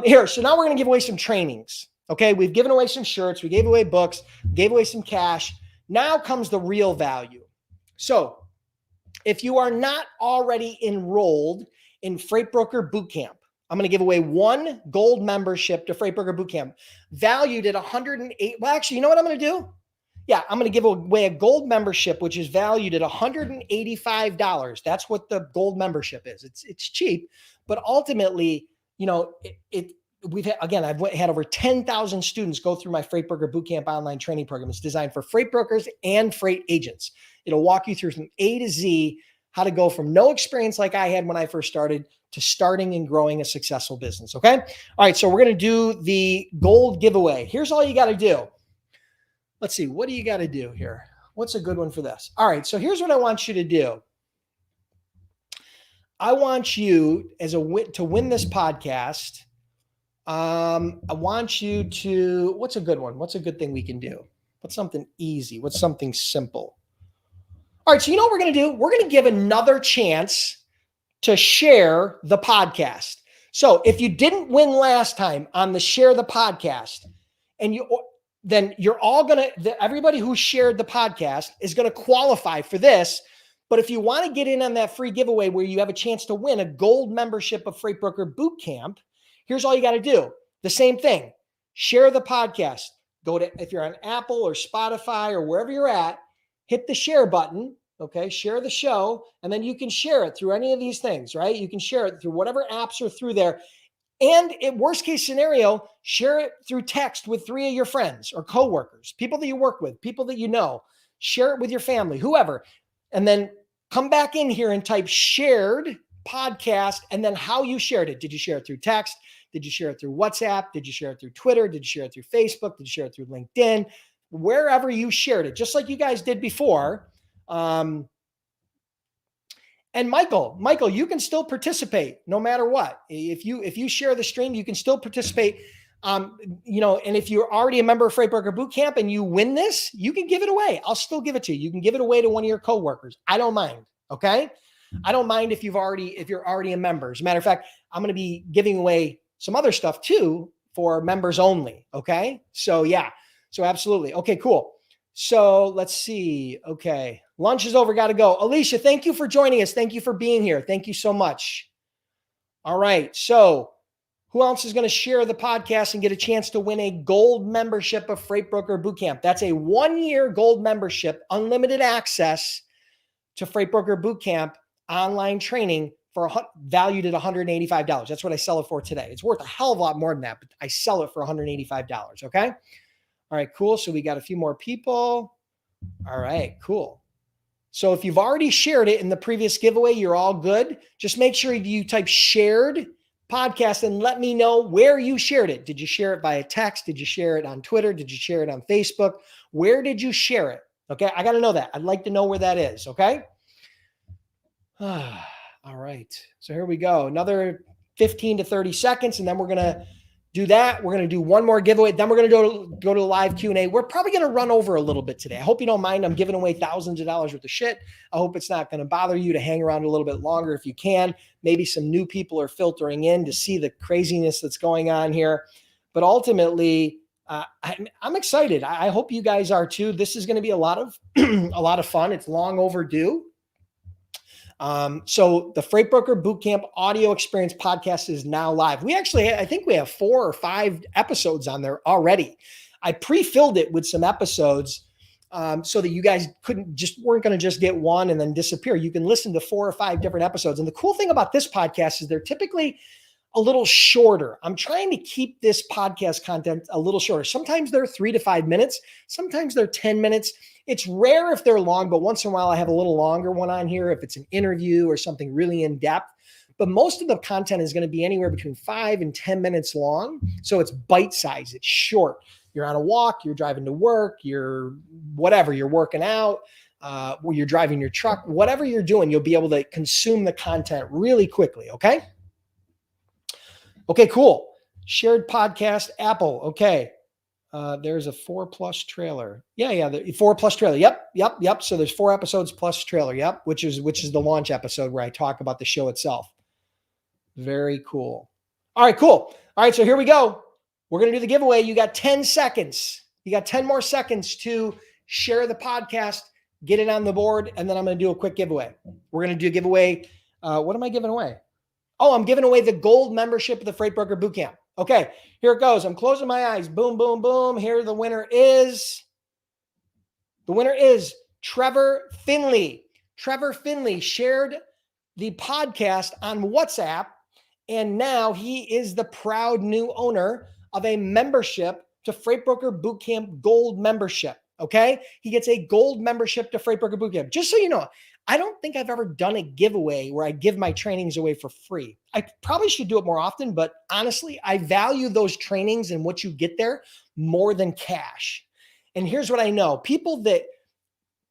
Here. So now we're going to give away some trainings. Okay. We've given away some shirts. We gave away books, gave away some cash. Now comes the real value. So if you are not already enrolled in Freight Broker Bootcamp, I'm going to give away one gold membership to Freight Broker Bootcamp valued at $108. Well, actually, you know what I'm going to do? Yeah, I'm going to give away a gold membership, which is valued at $185. That's what the gold membership is. It's cheap, but ultimately, I've had over 10,000 students go through my Freight Broker Bootcamp online training program. It's designed for freight brokers and freight agents. It'll walk you through from A to Z how to go from no experience like I had when I first started to starting and growing a successful business. Okay. All right. So we're going to do the gold giveaway. Here's all you got to do. Let's see. What do you got to do here? What's a good one for this? All right. So here's what I want you to do. I want you to win this podcast. I want you to, what's a good one? What's a good thing we can do? What's something easy? What's something simple? All right. So you know what we're going to do? We're going to give another chance to share the podcast. So if you didn't win last time on the share the podcast, and then you're all everybody who shared the podcast is going to qualify for this. But if you want to get in on that free giveaway where you have a chance to win a gold membership of Freight Broker Bootcamp, here's all you got to do. The same thing. Share the podcast. Go to, if you're on Apple or Spotify or wherever you're at, hit the share button. Okay, share the show, and then you can share it through any of these things, right? You can share it through whatever apps are through there. And in worst case scenario, share it through text with 3 of your friends or coworkers, people that you work with, people that you know. Share it with your family, whoever. And then come back in here and type shared podcast and then how you shared it. Did you share it through text? Did you share it through WhatsApp? Did you share it through Twitter? Did you share it through Facebook? Did you share it through LinkedIn? Wherever you shared it, just like you guys did before. And Michael, you can still participate no matter what. If you share the stream, you can still participate. And if you're already a member of Freight Broker Bootcamp and you win this, you can give it away. I'll still give it to you. You can give it away to one of your coworkers. I don't mind. Okay. I don't mind if you're already a member. As a matter of fact, I'm going to be giving away some other stuff too for members only. Okay. So yeah. So absolutely. Okay, cool. So let's see. Okay. Lunch is over. Got to go. Alicia, thank you for joining us. Thank you for being here. Thank you so much. All right. So who else is going to share the podcast and get a chance to win a gold membership of Freight Broker Bootcamp? That's a 1-year gold membership, unlimited access to Freight Broker Bootcamp online training for valued at $185. That's what I sell it for today. It's worth a hell of a lot more than that, but I sell it for $185. Okay. All right, cool. So we got a few more people. All right, cool. So if you've already shared it in the previous giveaway, you're all good. Just make sure you type shared podcast and let me know where you shared it. Did you share it via text? Did you share it on Twitter? Did you share it on Facebook? Where did you share it? Okay, I got to know that. I'd like to know where that is, okay? All right, so here we go. Another 15 to 30 seconds, and then we're going to do that. We're going to do one more giveaway. Then we're going to go to the live Q&A. We're probably going to run over a little bit today. I hope you don't mind. I'm giving away thousands of dollars worth of shit. I hope it's not going to bother you to hang around a little bit longer if you can. Maybe some new people are filtering in to see the craziness that's going on here. But ultimately, I'm excited. I hope you guys are too. This is going to be a lot of fun. It's long overdue. So the Freight Broker Bootcamp audio experience podcast is now live. I think we have 4 or 5 episodes on there already. I pre-filled it with some episodes, so that you guys weren't going to just get one and then disappear. You can listen to 4 or 5 different episodes. And the cool thing about this podcast is they're typically a little shorter. I'm trying to keep this podcast content a little shorter. Sometimes they're 3 to 5 minutes. Sometimes they're 10 minutes. It's rare if they're long, but once in a while I have a little longer one on here if it's an interview or something really in depth. But most of the content is going to be anywhere between 5 and 10 minutes long. So it's bite size. It's short. You're on a walk, you're driving to work, you're working out, you're driving your truck, whatever you're doing, you'll be able to consume the content really quickly. Okay. Okay, cool. Shared podcast, Apple. Okay. There's a 4+ trailer. Yeah. The 4+ trailer. Yep. So there's 4 episodes plus trailer. Yep. Which is the launch episode where I talk about the show itself. Very cool. All right, cool. All right. So here we go. We're going to do the giveaway. You got 10 seconds. You got 10 more seconds to share the podcast, get it on the board. And then I'm going to do a quick giveaway. We're going to do a giveaway. What am I giving away? Oh, I'm giving away the gold membership of the Freight Broker Bootcamp. Okay, here it goes. I'm closing my eyes. Boom, boom, boom. Here the winner is Trevor Finley. Trevor Finley shared the podcast on WhatsApp, and now he is the proud new owner of a membership to Freight Broker Bootcamp Gold membership. Okay, he gets a gold membership to Freight Broker Bootcamp. Just so you know, I don't think I've ever done a giveaway where I give my trainings away for free. I probably should do it more often, but honestly, I value those trainings and what you get there more than cash. And here's what I know. People that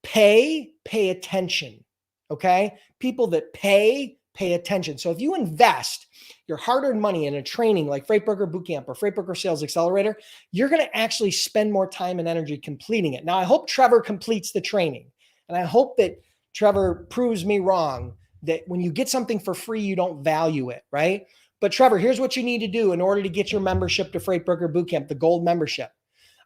pay attention, okay? People that pay attention. So if you invest your hard-earned money in a training like Freight Broker Bootcamp or Freight Broker Sales Accelerator, you're going to actually spend more time and energy completing it. Now, I hope Trevor completes the training, and I hope that Trevor proves me wrong, that when you get something for free, you don't value it, right? But Trevor, here's what you need to do in order to get your membership to Freight Broker Bootcamp, the gold membership.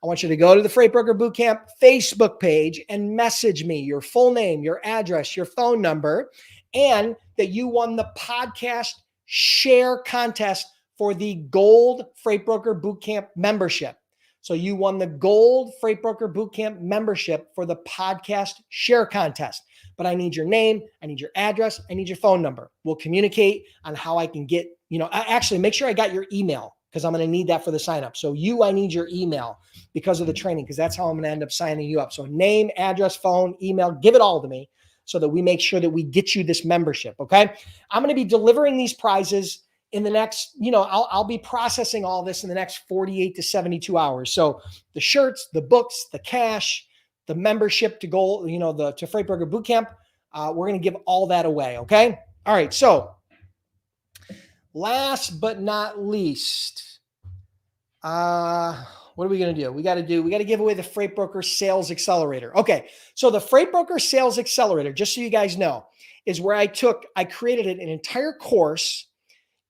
I want you to go to the Freight Broker Bootcamp Facebook page and message me your full name, your address, your phone number, and that you won the podcast share contest for the gold Freight Broker Bootcamp membership. So you won the gold Freight Broker Bootcamp membership for the podcast share contest. But I need your name, I need your address, I need your phone number. We'll communicate on how I can get, actually make sure I got your email, because I'm going to need that for the sign up. So I need your email because of the training, because that's how I'm going to end up signing you up. So name, address, phone, email, give it all to me so that we make sure that we get you this membership. Okay. I'm going to be delivering these prizes in the next, I'll be processing all this in the next 48 to 72 hours. So the shirts, the books, the cash, the membership to go, to Freight Broker Bootcamp, we're going to give all that away. Okay. All right. So last but not least, what are we going to do? We got to give away the Freight Broker Sales Accelerator. Okay. So the Freight Broker Sales Accelerator, just so you guys know, is where I created an entire course,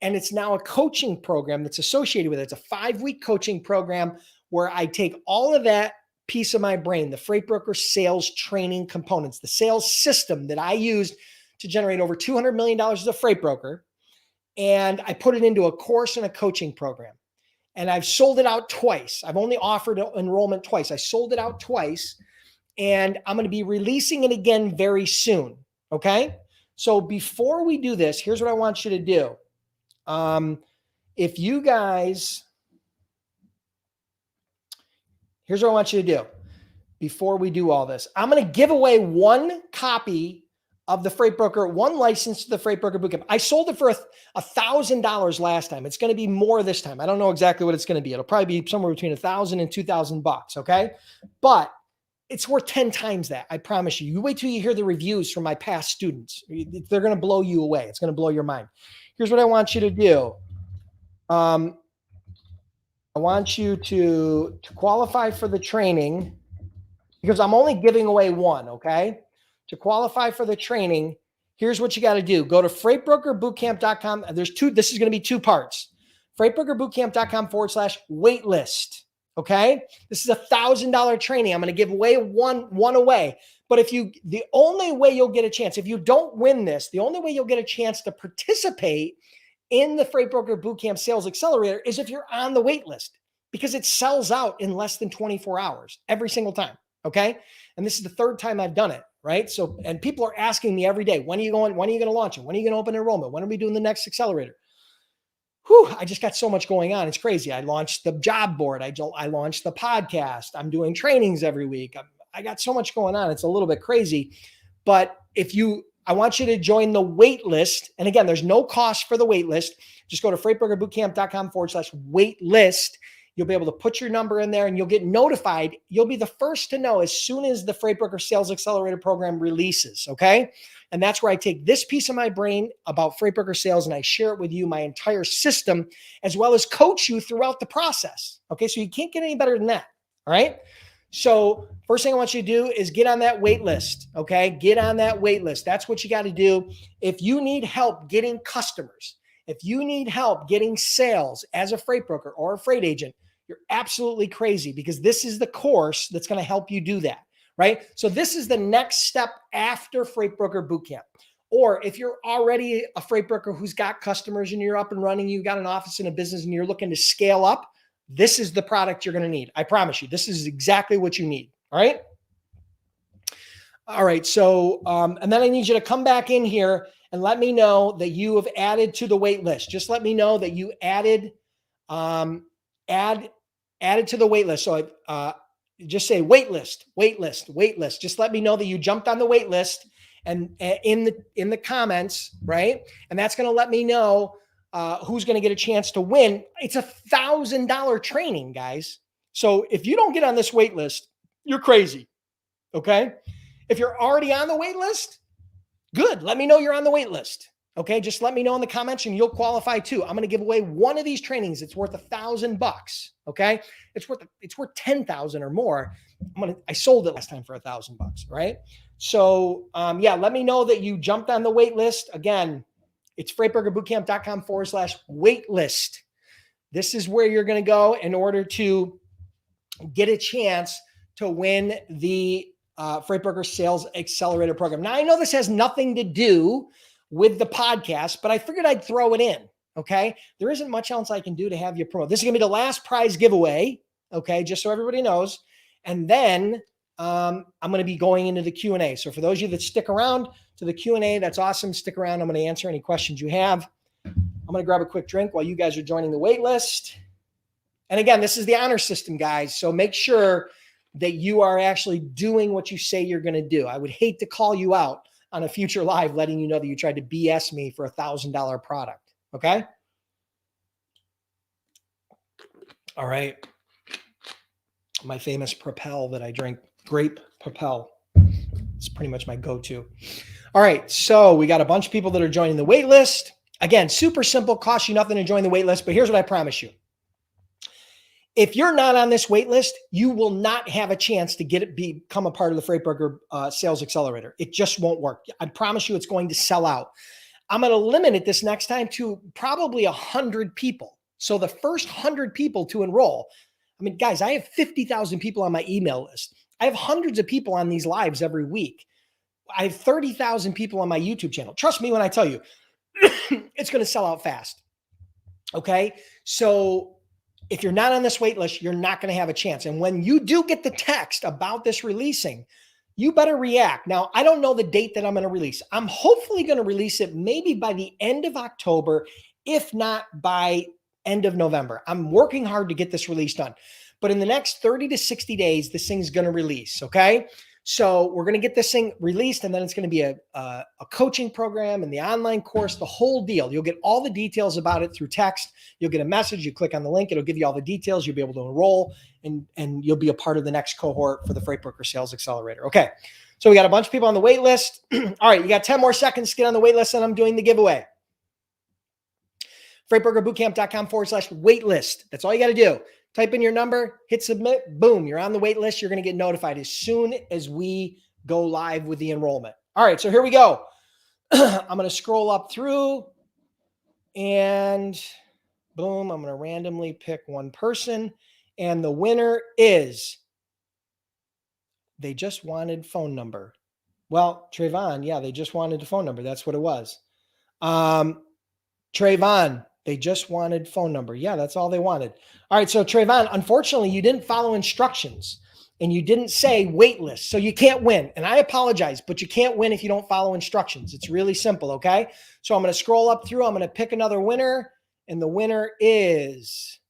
and it's now a coaching program that's associated with it. It's a 5-week coaching program where I take all of that piece of my brain, the Freight Broker sales training components, the sales system that I used to generate over $200 million as a freight broker, and I put it into a course and a coaching program. And I've sold it out twice. I've only offered enrollment twice. I sold it out twice, and I'm going to be releasing it again very soon. Okay. So before we do this, here's what I want you to do. Here's what I want you to do before we do all this. I'm going to give away one copy of the Freight Broker, one license to the Freight Broker Bootcamp. I sold it for $1,000 last time. It's going to be more this time. I don't know exactly what it's going to be. It'll probably be somewhere between $1,000 and $2,000. Okay. But it's worth 10 times that. I promise you. You wait till you hear the reviews from my past students. They're going to blow you away. It's going to blow your mind. Here's what I want you to do. I want you to qualify for the training, because I'm only giving away one, okay? To qualify for the training, here's what you got to do. Go to freightbrokerbootcamp.com. This is going to be 2 parts. freightbrokerbootcamp.com/waitlist. Okay. This is $1,000 training. I'm going to give away one away. But the only way you'll get a chance, if you don't win this, the only way you'll get a chance to participate in the Freight Broker Bootcamp Sales Accelerator is if you're on the wait list, because it sells out in less than 24 hours every single time. Okay. And this is the 3rd time I've done it. Right. So, and people are asking me every day, when are you going to launch it? When are you going to open enrollment? When are we doing the next accelerator? I just got so much going on. It's crazy. I launched the job board. I launched the podcast. I'm doing trainings every week. I got so much going on. It's a little bit crazy, but I want you to join the wait list. And again, there's no cost for the wait list. Just go to freightbrokerbootcamp.com/wait list. You'll be able to put your number in there and you'll get notified. You'll be the first to know as soon as the Freight Broker Sales Accelerator program releases. Okay. And that's where I take this piece of my brain about freight broker sales and I share it with you, my entire system, as well as coach you throughout the process. Okay. So you can't get any better than that. All right. So first thing I want you to do is get on that wait list. Okay. Get on that wait list. That's what you got to do. If you need help getting customers, if you need help getting sales as a freight broker or a freight agent, you're absolutely crazy, because this is the course that's going to help you do that. Right. So this is the next step after Freight Broker Bootcamp. Or if you're already a freight broker who's got customers and you're up and running, you got an office and a business and you're looking to scale up, this is the product you're going to need. I promise you, this is exactly what you need. All right. All right. So, and then I need you to come back in here and let me know that you have added to the wait list. Just let me know that you added to the wait list. So just say wait list. Just let me know that you jumped on the wait list and in the comments, right? And that's going to let me know who's going to get a chance to win. It's $1,000 training, guys. So if you don't get on this wait list, you're crazy. Okay. If you're already on the wait list, good. Let me know you're on the wait list. Okay. Just let me know in the comments and you'll qualify too. I'm going to give away one of these trainings. It's worth $1,000. Okay. It's worth 10,000 or more. I sold it last time for $1,000. Right. So, let me know that you jumped on the wait list. Again, It's freightbrokerbootcamp.com/waitlist. This is where you're going to go in order to get a chance to win the Freight Broker Sales Accelerator program. Now, I know this has nothing to do with the podcast, but I figured I'd throw it in. Okay. There isn't much else I can do to have you promote. This is going to be the last prize giveaway. Okay. Just so everybody knows. And then I'm going to be going into the Q&A. So for those of you that stick around to the Q&A, that's awesome. Stick around. I'm going to answer any questions you have. I'm going to grab a quick drink while you guys are joining the wait list. And again, this is the honor system, guys. So make sure that you are actually doing what you say you're going to do. I would hate to call you out on a future live letting you know that you tried to BS me for a $1,000 product. Okay? All right. My famous Propel that I drink, grape Propel. It's pretty much my go-to. All right. So we got a bunch of people that are joining the wait list. Again, super simple, costs you nothing to join the wait list, but here's what I promise you. If you're not on this wait list, you will not have a chance to become a part of the Freight Broker Sales Accelerator. It just won't work. I promise you it's going to sell out. I'm going to limit it this next time to probably 100 people. So the first 100 people to enroll. I mean, guys, I have 50,000 people on my email list. I have hundreds of people on these lives every week. I have 30,000 people on my YouTube channel. Trust me when I tell you, it's going to sell out fast. Okay. So if you're not on this wait list, you're not going to have a chance. And when you do get the text about this releasing, you better react. Now, I don't know the date that I'm going to release. I'm hopefully going to release it maybe by the end of October, if not by end of November. I'm working hard to get this release done. But in the next 30 to 60 days, this thing's going to release. Okay. So we're going to get this thing released, and then it's going to be a coaching program and the online course, the whole deal. You'll get all the details about it through text. You'll get a message. You click on the link. It'll give you all the details. You'll be able to enroll, and you'll be a part of the next cohort for the Freight Broker Sales Accelerator. Okay. So we got a bunch of people on the wait list. All right. You got 10 more seconds to get on the wait list, and I'm doing the giveaway. freightbrokerbootcamp.com/waitlist. That's all you got to do. Type in your number, hit submit, boom, you're on the wait list. You're going to get notified as soon as we go live with the enrollment. All right, so here we go. I'm going to scroll up through and boom, I'm going to randomly pick one person. And the winner is, they just wanted phone number. Well, Trayvon, yeah, they just wanted a phone number. That's what it was. Trayvon, they just wanted phone number. Yeah, that's all they wanted. All right. So Trayvon, unfortunately, you didn't follow instructions and you didn't say wait list. So you can't win. And I apologize, but you can't win if you don't follow instructions. It's really simple. Okay. So I'm going to scroll up through. I'm going to pick another winner. And the winner is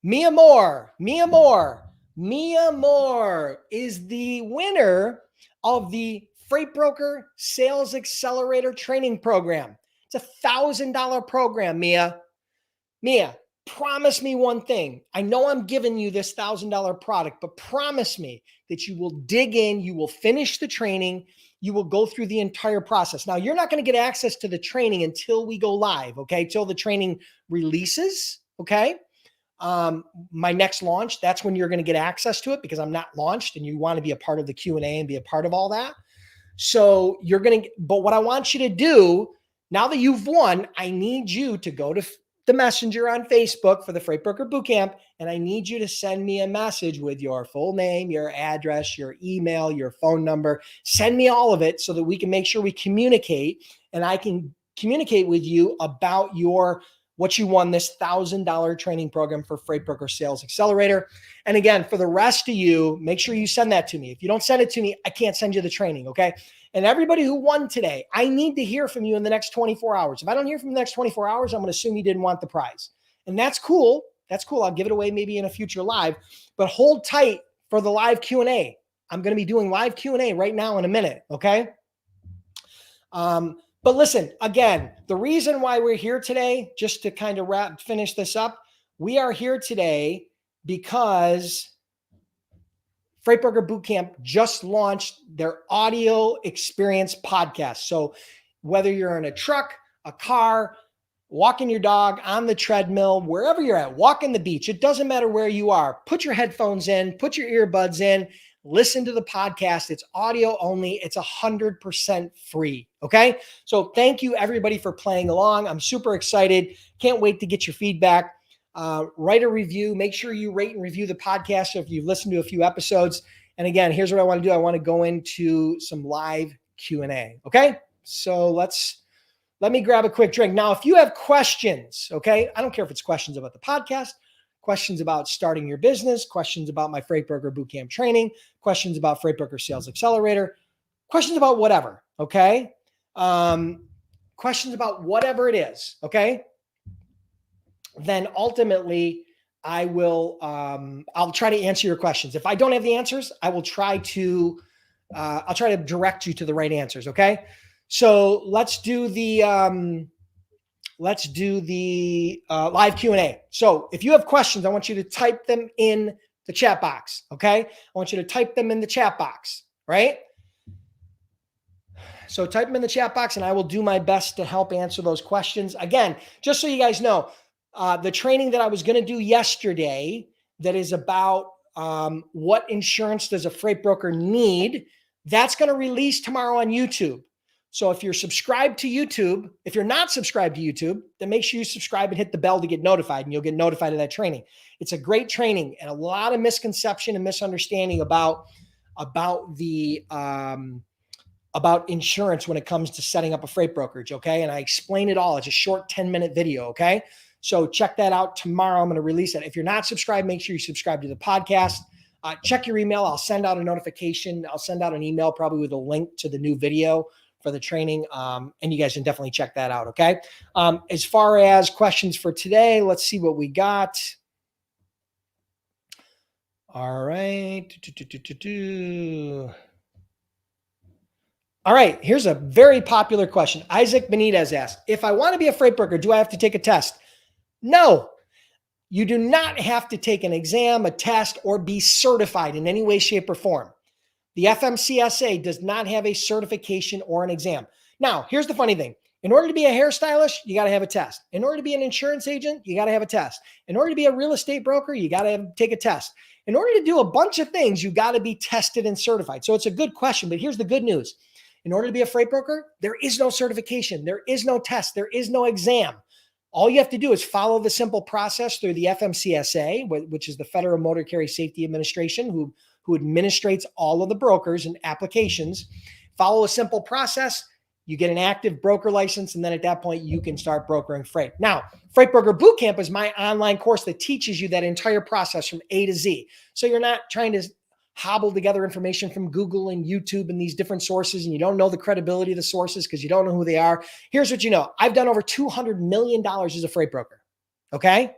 Mia Moore. Mia Moore. Mia Moore is the winner of the Freight Broker Sales Accelerator Training Program. It's $1,000 program, Mia. Mia, promise me one thing. I know I'm giving you this $1,000 product, but promise me that you will dig in, you will finish the training, you will go through the entire process. Now, you're not going to get access to the training until we go live, okay? Till the training releases, okay? My next launch, that's when you're going to get access to it because I'm not launched and you want to be a part of the Q&A and be a part of all that. So you're going to, but what I want you to do, now that you've won, I need you to go to the messenger on Facebook for the Freight Broker Bootcamp, and I need you to send me a message with your full name, your address, your email, your phone number. Send me all of it so that we can make sure we communicate, and I can communicate with you about what you won, this $1,000 training program for Freight Broker Sales Accelerator. And again, for the rest of you, make sure you send that to me. If you don't send it to me, I can't send you the training, okay? And everybody who won today, I need to hear from you in the next 24 hours. If I don't hear from you in the next 24 hours, I'm going to assume you didn't want the prize. And that's cool. That's cool. I'll give it away maybe in a future live, but hold tight for the live Q&A. I'm going to be doing live Q&A right now in a minute, okay? But listen, again, the reason why we're here today, just to kind of finish this up, we are here today because Freight Broker Bootcamp just launched their audio experience podcast. So whether you're in a truck, a car, walking your dog, on the treadmill, wherever you're at, walking the beach. It doesn't matter where you are. Put your headphones in, put your earbuds in, listen to the podcast. It's audio only. It's 100% free. Okay. So thank you everybody for playing along. I'm super excited. Can't wait to get your feedback. Write a review. Make sure you rate and review the podcast if you've listened to a few episodes. And again, here's what I want to do. I want to go into some live Q&A. Okay. So let me grab a quick drink. Now, if you have questions, okay, I don't care if it's questions about the podcast, questions about starting your business, questions about my Freight Broker Bootcamp training, questions about Freight Broker Sales Accelerator, questions about whatever, okay? Questions about whatever it is, okay? Then ultimately, I'll try to answer your questions. If I don't have the answers, I'll try to direct you to the right answers, okay? So let's do the live Q&A. So if you have questions, I want you to type them in the chat box. Okay. I want you to type them in the chat box, right? So type them in the chat box and I will do my best to help answer those questions. Again, just so you guys know, the training that I was going to do yesterday that is about what insurance does a freight broker need, that's going to release tomorrow on YouTube. So if you're subscribed to YouTube, if you're not subscribed to YouTube, then make sure you subscribe and hit the bell to get notified, and you'll get notified of that training. It's a great training and a lot of misconception and misunderstanding about insurance when it comes to setting up a freight brokerage. Okay. And I explain it all. It's a short 10-minute video. Okay. So check that out tomorrow. I'm going to release it. If you're not subscribed, make sure you subscribe to the podcast. Check your email. I'll send out a notification. I'll send out an email probably with a link to the new video for the training. And you guys can definitely check that out. Okay. As far as questions for today, let's see what we got. All right. All right. Here's a very popular question. Isaac Benitez asked, if I want to be a freight broker, do I have to take a test? No, you do not have to take an exam, a test, or be certified in any way, shape, or form. The FMCSA does not have a certification or an exam. Now, here's the funny thing. In order to be a hairstylist, you got to have a test. In order to be an insurance agent, you got to have a test. In order to be a real estate broker, you got to take a test. In order to do a bunch of things, you got to be tested and certified. So it's a good question, but here's the good news. In order to be a freight broker, there is no certification. There is no test. There is no exam. All you have to do is follow the simple process through the FMCSA, which is the Federal Motor Carrier Safety Administration, who administrates all of the brokers and applications. Follow a simple process, you get an active broker license, and then at that point, you can start brokering freight. Now, Freight Broker Bootcamp is my online course that teaches you that entire process from A to Z. So you're not trying to hobble together information from Google and YouTube and these different sources, and you don't know the credibility of the sources because you don't know who they are. Here's what you know. I've done over $200 million as a freight broker. Okay.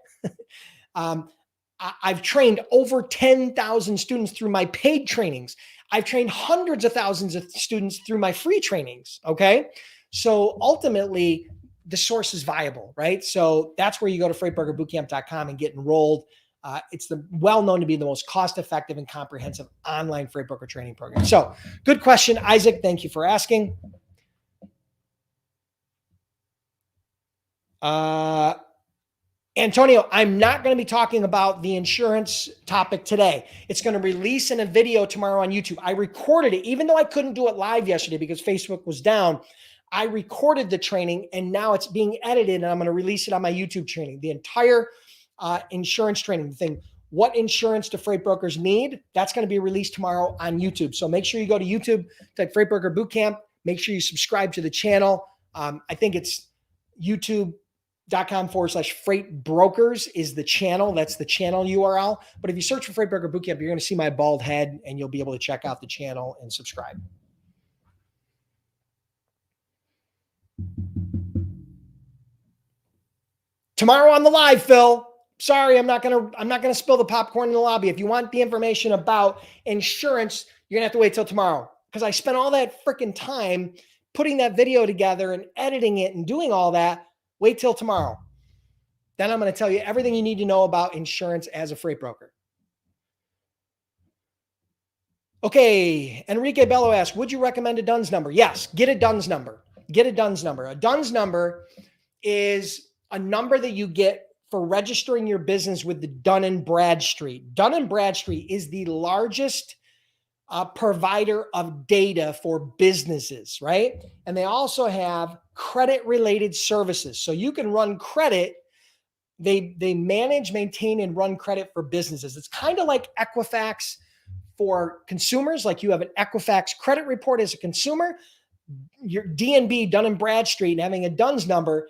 I've trained over 10,000 students through my paid trainings. I've trained hundreds of thousands of students through my free trainings. Okay. So ultimately the source is viable, right? So that's where you go to freightbrokerbootcamp.com and get enrolled. It's well known to be the most cost-effective and comprehensive online freight broker training program. So good question, Isaac. Thank you for asking. Antonio, I'm not going to be talking about the insurance topic today. It's going to release in a video tomorrow on YouTube. I recorded it, even though I couldn't do it live yesterday because Facebook was down. I recorded the training and now it's being edited and I'm going to release it on my YouTube training. The entire insurance training thing. What insurance do freight brokers need? That's going to be released tomorrow on YouTube. So make sure you go to YouTube, type Freight Broker Bootcamp. Make sure you subscribe to the channel. I think it's youtube.com/freight brokers is the channel. That's the channel URL. But if you search for Freight Broker Bootcamp, you're going to see my bald head and you'll be able to check out the channel and subscribe. Tomorrow on the live, Phil. Sorry, I'm not gonna spill the popcorn in the lobby. If you want the information about insurance, you're gonna have to wait till tomorrow because I spent all that freaking time putting that video together and editing it and doing all that. Wait till tomorrow. Then I'm going to tell you everything you need to know about insurance as a freight broker. Okay, Enrique Bello asks, would you recommend a DUNS number? Yes, get a DUNS number. Get a DUNS number. A DUNS number is a number that you get for registering your business with the Dun & Bradstreet. Dun & Bradstreet is the largest provider of data for businesses, right? And they also have credit-related services. So you can run credit. They manage, maintain, and run credit for businesses. It's kind of like Equifax for consumers. Like you have an Equifax credit report as a consumer. Your D&B, Dun & Bradstreet, and having a DUNS number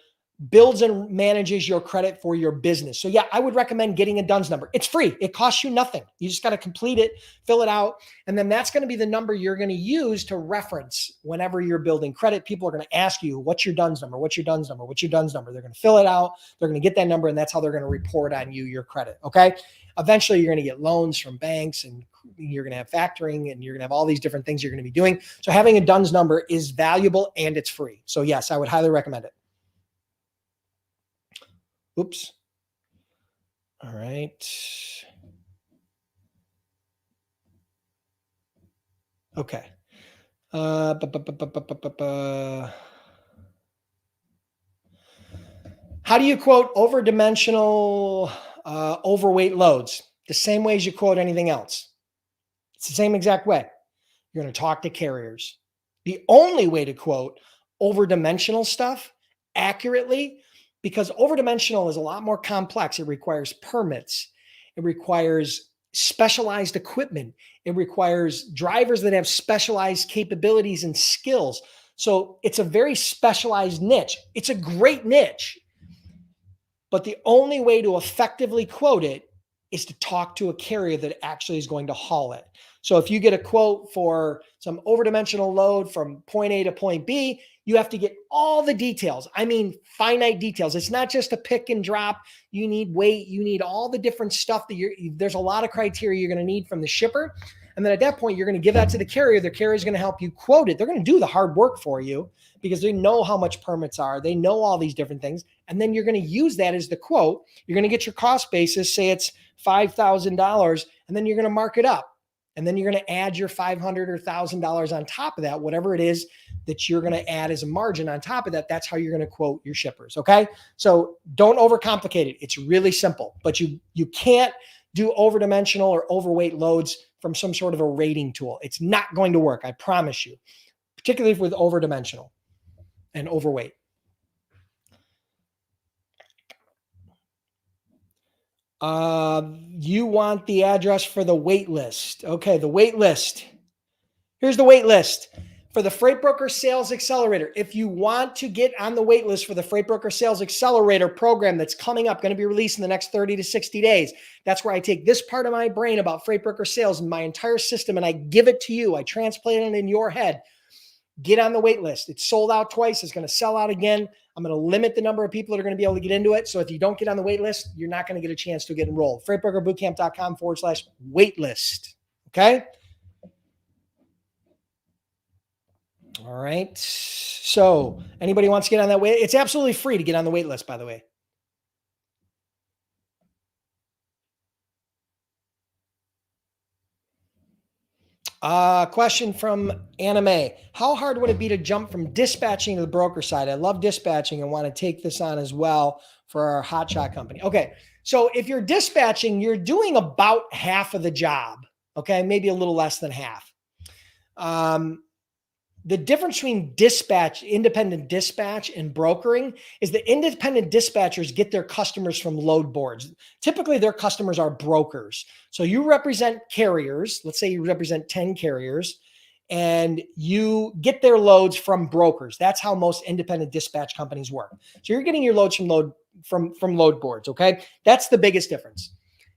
builds and manages your credit for your business. So yeah, I would recommend getting a DUNS number. It's free. It costs you nothing. You just got to complete it, fill it out. And then that's going to be the number you're going to use to reference whenever you're building credit. People are going to ask you, what's your DUNS number? What's your DUNS number? What's your DUNS number? They're going to fill it out. They're going to get that number. And that's how they're going to report on you, your credit. Okay. Eventually you're going to get loans from banks and you're going to have factoring and you're going to have all these different things you're going to be doing. So having a DUNS number is valuable and it's free. So yes, I would highly recommend it. Oops. All right. Okay. How do you quote overdimensional, overweight loads? The same way as you quote anything else. It's the same exact way. You're going to talk to carriers. The only way to quote overdimensional stuff accurately, because overdimensional is a lot more complex. It requires permits. It requires specialized equipment. It requires drivers that have specialized capabilities and skills. So it's a very specialized niche. It's a great niche. But the only way to effectively quote it is to talk to a carrier that actually is going to haul it. So if you get a quote for some overdimensional load from point A to point B, you have to get all the details. I mean, finite details. It's not just a pick and drop. You need weight. You need all the different stuff that there's a lot of criteria you're going to need from the shipper. And then at that point, you're going to give that to the carrier. The carrier is going to help you quote it. They're going to do the hard work for you because they know how much permits are. They know all these different things. And then you're going to use that as the quote. You're going to get your cost basis, say it's $5,000, and then you're going to mark it up. And then you're going to add your $500 or $1,000 on top of that, whatever it is that you're going to add as a margin on top of that. That's how you're going to quote your shippers. Okay. So don't overcomplicate it. It's really simple, but you can't do overdimensional or overweight loads from some sort of a rating tool. It's not going to work. I promise you, particularly with overdimensional and overweight. You want the address for the wait list. Okay, the wait list. Here's the wait list for the Freight Broker Sales Accelerator. If you want to get on the wait list for the Freight Broker Sales Accelerator program that's coming up, going to be released in the next 30 to 60 days. That's where I take this part of my brain about freight broker sales and my entire system, and I give it to you. I transplant it in your head. Get on the wait list. It's sold out twice. It's going to sell out again. I'm going to limit the number of people that are going to be able to get into it. So if you don't get on the wait list, you're not going to get a chance to get enrolled. FreightBrokerBootcamp.com/wait list. Okay. All right. So anybody wants to get on that wait? It's absolutely free to get on the wait list, by the way. Question from Anime. How hard would it be to jump from dispatching to the broker side? I love dispatching and want to take this on as well for our hotshot company. Okay. So if you're dispatching, you're doing about half of the job. Okay. Maybe a little less than half. The difference between independent dispatch and brokering is that independent dispatchers get their customers from load boards. Typically, their customers are brokers. So you represent carriers. Let's say you represent 10 carriers and you get their loads from brokers. That's how most independent dispatch companies work. So you're getting your loads from load boards. Okay. That's the biggest difference.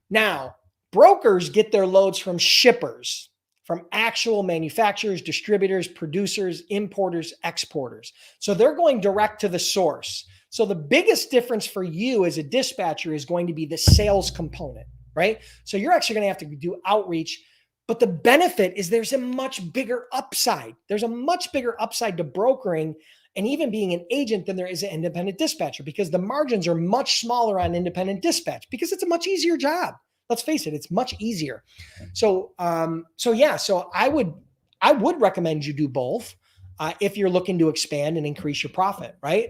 Now, brokers get their loads from shippers, from actual manufacturers, distributors, producers, importers, exporters. So they're going direct to the source. So the biggest difference for you as a dispatcher is going to be the sales component, right? So you're actually going to have to do outreach, but the benefit is there's a much bigger upside. There's a much bigger upside to brokering and even being an agent than there is an independent dispatcher, because the margins are much smaller on independent dispatch because it's a much easier job. Let's face it, it's much easier. So I would recommend you do both if you're looking to expand and increase your profit, right?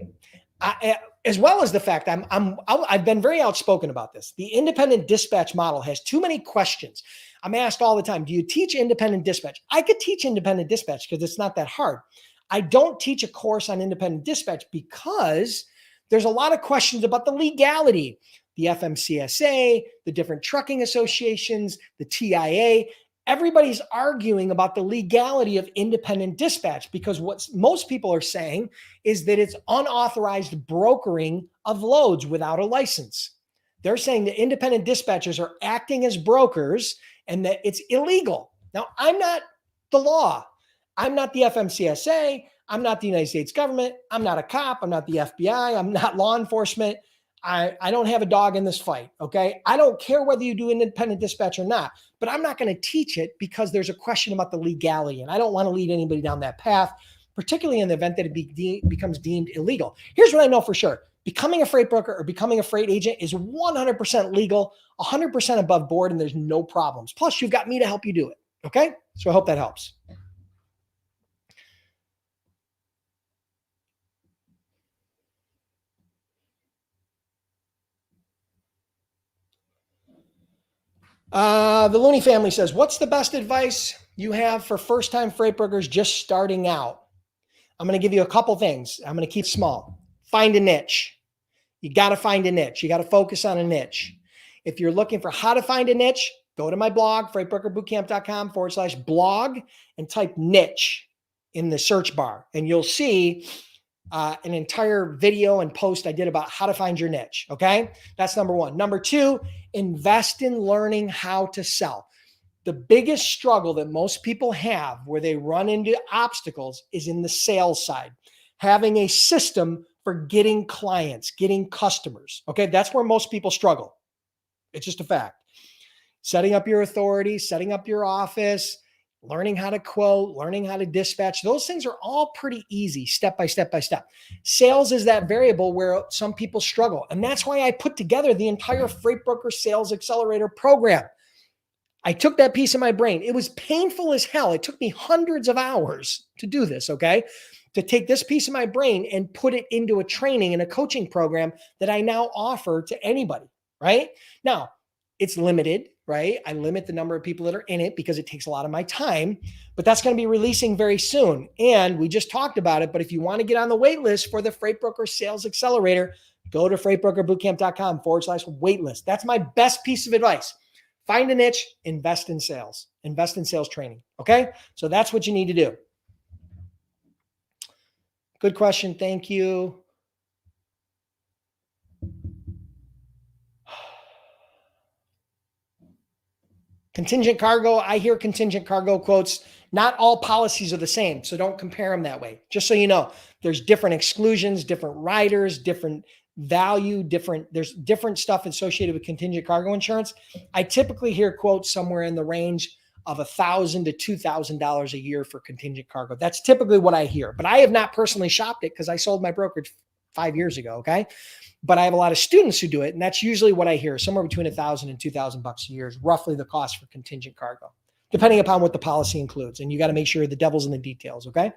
as well as the fact I've been very outspoken about this. The independent dispatch model has too many questions. I'm asked all the time, do you teach independent dispatch? I could teach independent dispatch because it's not that hard. I don't teach a course on independent dispatch because there's a lot of questions about the legality, the FMCSA, the different trucking associations, the TIA. Everybody's arguing about the legality of independent dispatch because what most people are saying is that it's unauthorized brokering of loads without a license. They're saying that independent dispatchers are acting as brokers and that it's illegal. Now, I'm not the law. I'm not the FMCSA. I'm not the United States government. I'm not a cop. I'm not the FBI. I'm not law enforcement. I don't have a dog in this fight, okay? I don't care whether you do independent dispatch or not, but I'm not going to teach it because there's a question about the legality, and I don't want to lead anybody down that path, particularly in the event that it becomes deemed illegal. Here's what I know for sure. Becoming a freight broker or becoming a freight agent is 100% legal, 100% above board, and there's no problems. Plus, you've got me to help you do it, okay? So I hope that helps. The Looney family says, what's the best advice you have for first-time freight brokers just starting out? I'm going to give you a couple things. I'm going to keep small. Find a niche. You got to find a niche. You got to focus on a niche. If you're looking for how to find a niche, go to my blog, freightbrokerbootcamp.com/blog, and type niche in the search bar. And you'll see an entire video and post I did about how to find your niche. Okay. That's number one. Number two, invest in learning how to sell. The biggest struggle that most people have where they run into obstacles is in the sales side. Having a system for getting clients, getting customers. Okay. That's where most people struggle. It's just a fact. Setting up your authority, setting up your office, learning how to quote, learning how to dispatch. Those things are all pretty easy, step by step by step. Sales is that variable where some people struggle. And that's why I put together the entire Freight Broker Sales Accelerator program. I took that piece of my brain. It was painful as hell. It took me hundreds of hours to do this, okay? To take this piece of my brain and put it into a training and a coaching program that I now offer to anybody, right? Now, it's limited, right? I limit the number of people that are in it because it takes a lot of my time, but that's going to be releasing very soon. And we just talked about it, but if you want to get on the wait list for the Freight Broker Sales Accelerator, go to freightbrokerbootcamp.com/waitlist. That's my best piece of advice. Find a niche, invest in sales training. Okay. So that's what you need to do. Good question. Thank you. Contingent cargo. I hear contingent cargo quotes. Not all policies are the same, so don't compare them that way. Just so you know, there's different exclusions, different riders, different value, there's different stuff associated with contingent cargo insurance. I typically hear quotes somewhere in the range of $1,000 to $2,000 a year for contingent cargo. That's typically what I hear, but I have not personally shopped it because I sold my brokerage 5 years ago. Okay. But I have a lot of students who do it. And that's usually what I hear. Somewhere between $1,000 and $2,000 a year is roughly the cost for contingent cargo, depending upon what the policy includes. And you got to make sure the devil's in the details. Okay.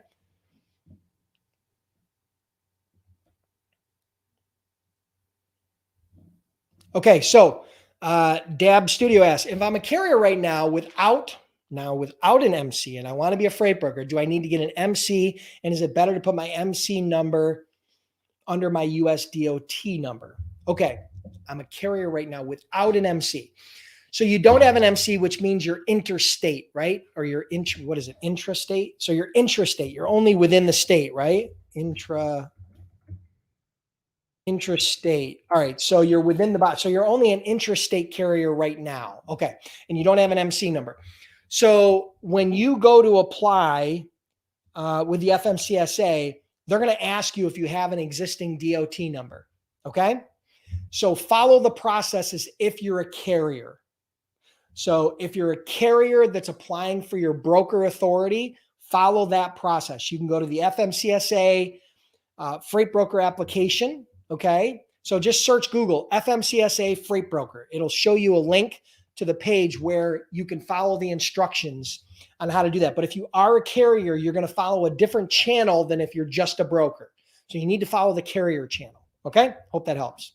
Okay. So Dab Studio asks, if I'm a carrier right now without an MC and I want to be a freight broker, do I need to get an MC? And is it better to put my MC number under my US DOT number? Okay. I'm a carrier right now without an MC. So you don't have an MC, which means you're interstate, right? Or you're intrastate? So you're intrastate. You're only within the state, right? Intrastate. All right. So you're within the box. So you're only an intrastate carrier right now. Okay. And you don't have an MC number. So when you go to apply with the FMCSA, they're going to ask you if you have an existing DOT number. Okay. So follow the process as if you're a carrier. So if you're a carrier that's applying for your broker authority, follow that process. You can go to the FMCSA freight broker application. Okay. So just search Google FMCSA freight broker. It'll show you a link to the page where you can follow the instructions on how to do that. But if you are a carrier, you're going to follow a different channel than if you're just a broker. So you need to follow the carrier channel. Okay. Hope that helps.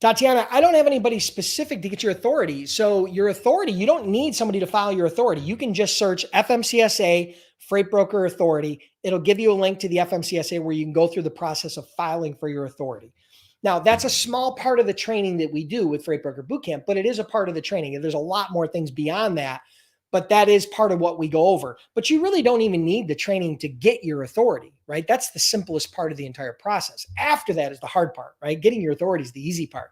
Tatiana, I don't have anybody specific to get your authority. So your authority, you don't need somebody to file your authority. You can just search FMCSA Freight Broker Authority. It'll give you a link to the FMCSA where you can go through the process of filing for your authority. Now, that's a small part of the training that we do with Freight Broker Bootcamp, but it is a part of the training. There's a lot more things beyond that, but that is part of what we go over. But you really don't even need the training to get your authority, right? That's the simplest part of the entire process. After that is the hard part, right? Getting your authority is the easy part.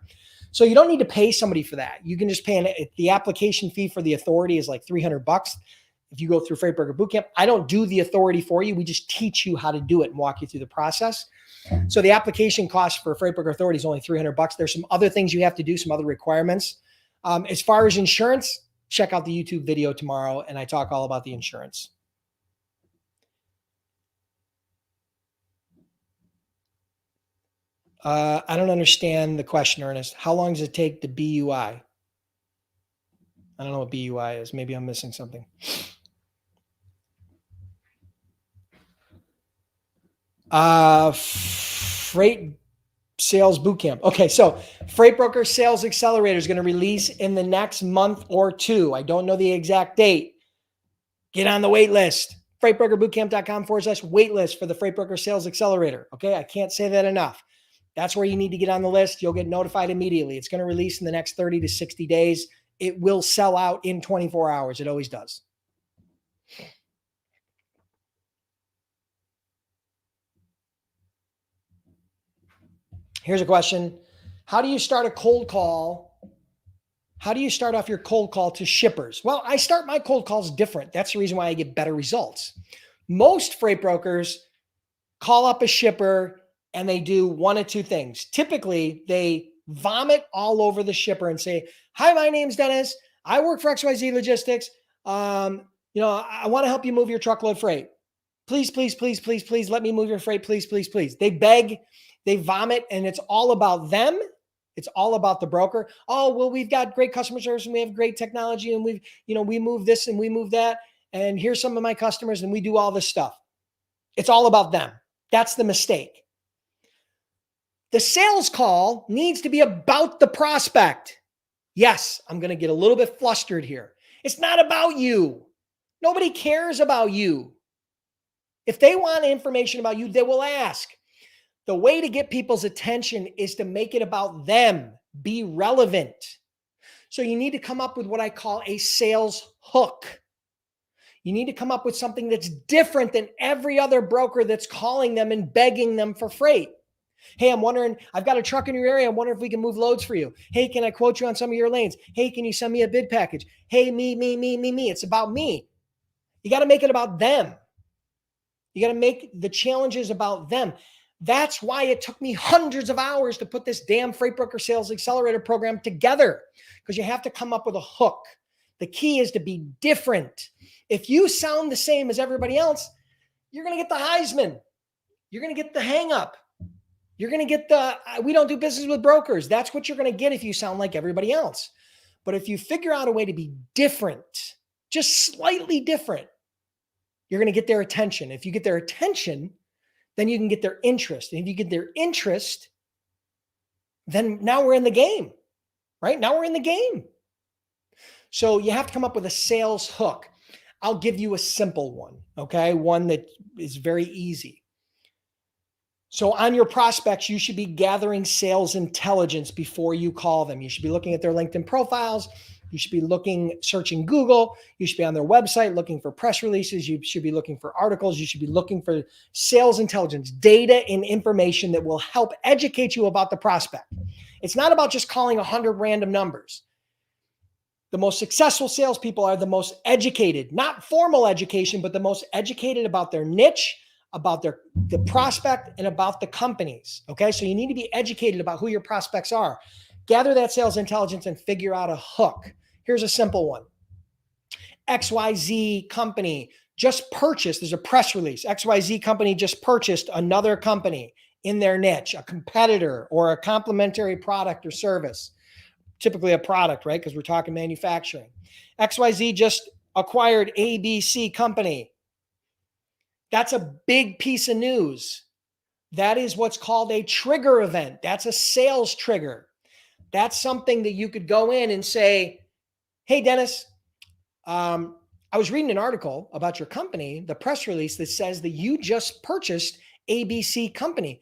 So you don't need to pay somebody for that. You can just pay the application fee for the authority is like $300. If you go through Freight Broker Bootcamp, I don't do the authority for you. We just teach you how to do it and walk you through the process. So the application cost for Freight Broker Authority is only $300. There's some other things you have to do, some other requirements. As far as insurance, check out the YouTube video tomorrow, and I talk all about the insurance. I don't understand the question, Ernest. How long does it take to BUI? I don't know what BUI is. Maybe I'm missing something. Freight Sales Bootcamp. Okay, so Freight Broker Sales Accelerator is going to release in the next month or two. I don't know the exact date. Get on the wait list. FreightBrokerBootcamp.com/waitlist for the Freight Broker Sales Accelerator. Okay, I can't say that enough. That's where you need to get on the list. You'll get notified immediately. It's going to release in the next 30 to 60 days. It will sell out in 24 hours. It always does. Here's a question. How do you start a cold call? How do you start off your cold call to shippers? Well, I start my cold calls different. That's the reason why I get better results. Most freight brokers call up a shipper and they do one of two things. Typically, they vomit all over the shipper and say, "Hi, my name's Dennis. I work for XYZ Logistics. I want to help you move your truckload freight. Please, please, please, please, please let me move your freight. Please, please, please." They beg, they vomit, and it's all about them. It's all about the broker. "Oh, well, we've got great customer service and we have great technology and we move this and we move that. And here's some of my customers and we do all this stuff." It's all about them. That's the mistake. The sales call needs to be about the prospect. Yes, I'm going to get a little bit flustered here. It's not about you. Nobody cares about you. If they want information about you, they will ask. The way to get people's attention is to make it about them, be relevant. So you need to come up with what I call a sales hook. You need to come up with something that's different than every other broker that's calling them and begging them for freight. "Hey, I'm wondering, I've got a truck in your area. I'm wondering if we can move loads for you. Hey, can I quote you on some of your lanes? Hey, can you send me a bid package? Hey, me. It's about me." You got to make it about them. You got to make the challenges about them. That's why it took me hundreds of hours to put this damn Freight Broker Sales Accelerator program together, because you have to come up with a hook. The key is to be different. If you sound the same as everybody else, you're going to get the Heisman. You're going to get the hang up. You're going to get the, "We don't do business with brokers." That's what you're going to get if you sound like everybody else. But if you figure out a way to be different, just slightly different, you're going to get their attention. If you get their attention, then you can get their interest. And if you get their interest, then now we're in the game, right? Now we're in the game. So you have to come up with a sales hook. I'll give you a simple one, okay? One that is very easy. So on your prospects, you should be gathering sales intelligence before you call them. You should be looking at their LinkedIn profiles. You should be searching Google. You should be on their website looking for press releases. You should be looking for articles. You should be looking for sales intelligence, data and information that will help educate you about the prospect. It's not about just calling 100 random numbers. The most successful salespeople are the most educated, not formal education, but the most educated about their niche, about the prospect, and about the companies. Okay, so you need to be educated about who your prospects are. Gather that sales intelligence and figure out a hook. Here's a simple one. XYZ company just purchased, there's a press release. XYZ company just purchased another company in their niche, a competitor or a complementary product or service. Typically a product, right? Because we're talking manufacturing. XYZ just acquired ABC company. That's a big piece of news. That is what's called a trigger event. That's a sales trigger. That's something that you could go in and say, hey, Dennis, I was reading an article about your company, the press release that says that you just purchased ABC company.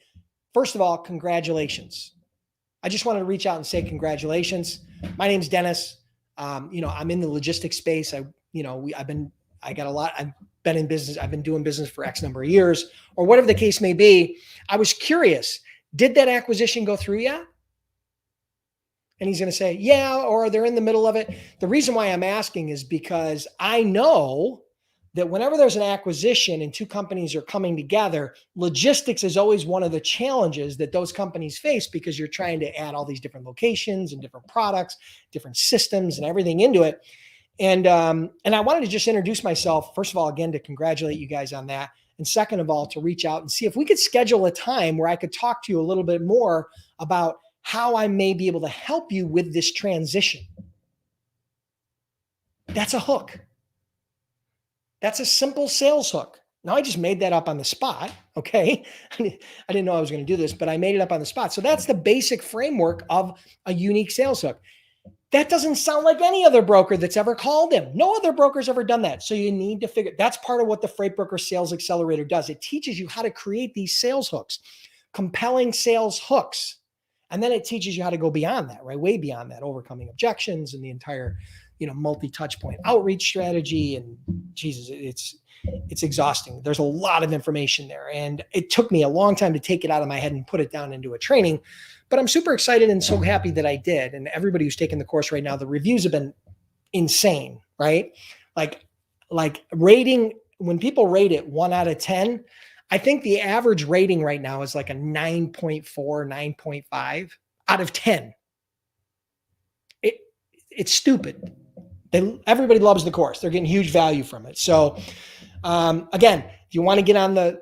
First of all, congratulations. I just wanted to reach out and say congratulations. My name's Dennis. I'm in the logistics space. I've been in business. I've been doing business for X number of years, or whatever the case may be. I was curious, did that acquisition go through yet? And he's going to say, yeah, or they're in the middle of it. The reason why I'm asking is because I know that whenever there's an acquisition and two companies are coming together, logistics is always one of the challenges that those companies face, because you're trying to add all these different locations and different products, different systems and everything into it. And I wanted to just introduce myself, first of all, again, to congratulate you guys on that. And second of all, to reach out and see if we could schedule a time where I could talk to you a little bit more about how I may be able to help you with this transition. That's a hook. That's a simple sales hook. Now, I just made that up on the spot, okay? I didn't know I was going to do this, but I made it up on the spot. So that's the basic framework of a unique sales hook. That doesn't sound like any other broker that's ever called him. No other broker's ever done that. So you need to figure, that's part of what the Freight Broker Sales Accelerator does. It teaches you how to create these sales hooks, compelling sales hooks. And then it teaches you how to go beyond that, right? Way beyond that, overcoming objections and the entire, multi-touch point outreach strategy. And Jesus, it's exhausting. There's a lot of information there. And it took me a long time to take it out of my head and put it down into a training, but I'm super excited and so happy that I did. And everybody who's taken the course right now, the reviews have been insane, right? Like rating, when people rate it 1 out of 10, I think the average rating right now is like a 9.4, 9.5 out of 10. It's stupid. Everybody loves the course. They're getting huge value from it. So again, if you want to get on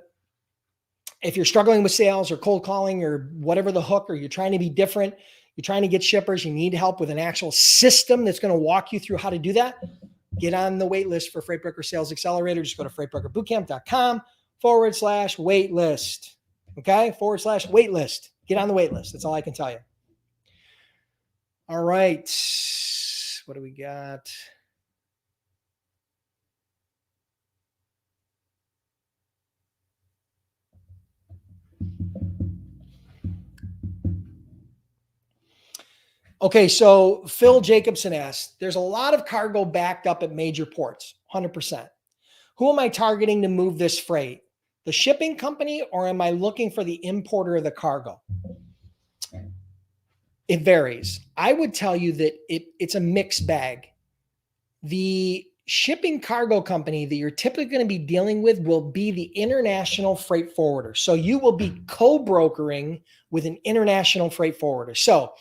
if you're struggling with sales or cold calling or whatever the hook, or you're trying to be different, you're trying to get shippers, you need help with an actual system that's going to walk you through how to do that, get on the wait list for Freight Broker Sales Accelerator. Just go to freightbrokerbootcamp.com/waitlist. Okay, /waitlist. Get on the wait list. That's all I can tell you. All right. What do we got? Okay, so Phil Jacobson asked, there's a lot of cargo backed up at major ports, 100%. Who am I targeting to move this freight? The shipping company, or am I looking for the importer of the cargo? It varies. I would tell you that it's a mixed bag. The shipping cargo company that you're typically going to be dealing with will be the international freight forwarder. So you will be co-brokering with an international freight forwarder. So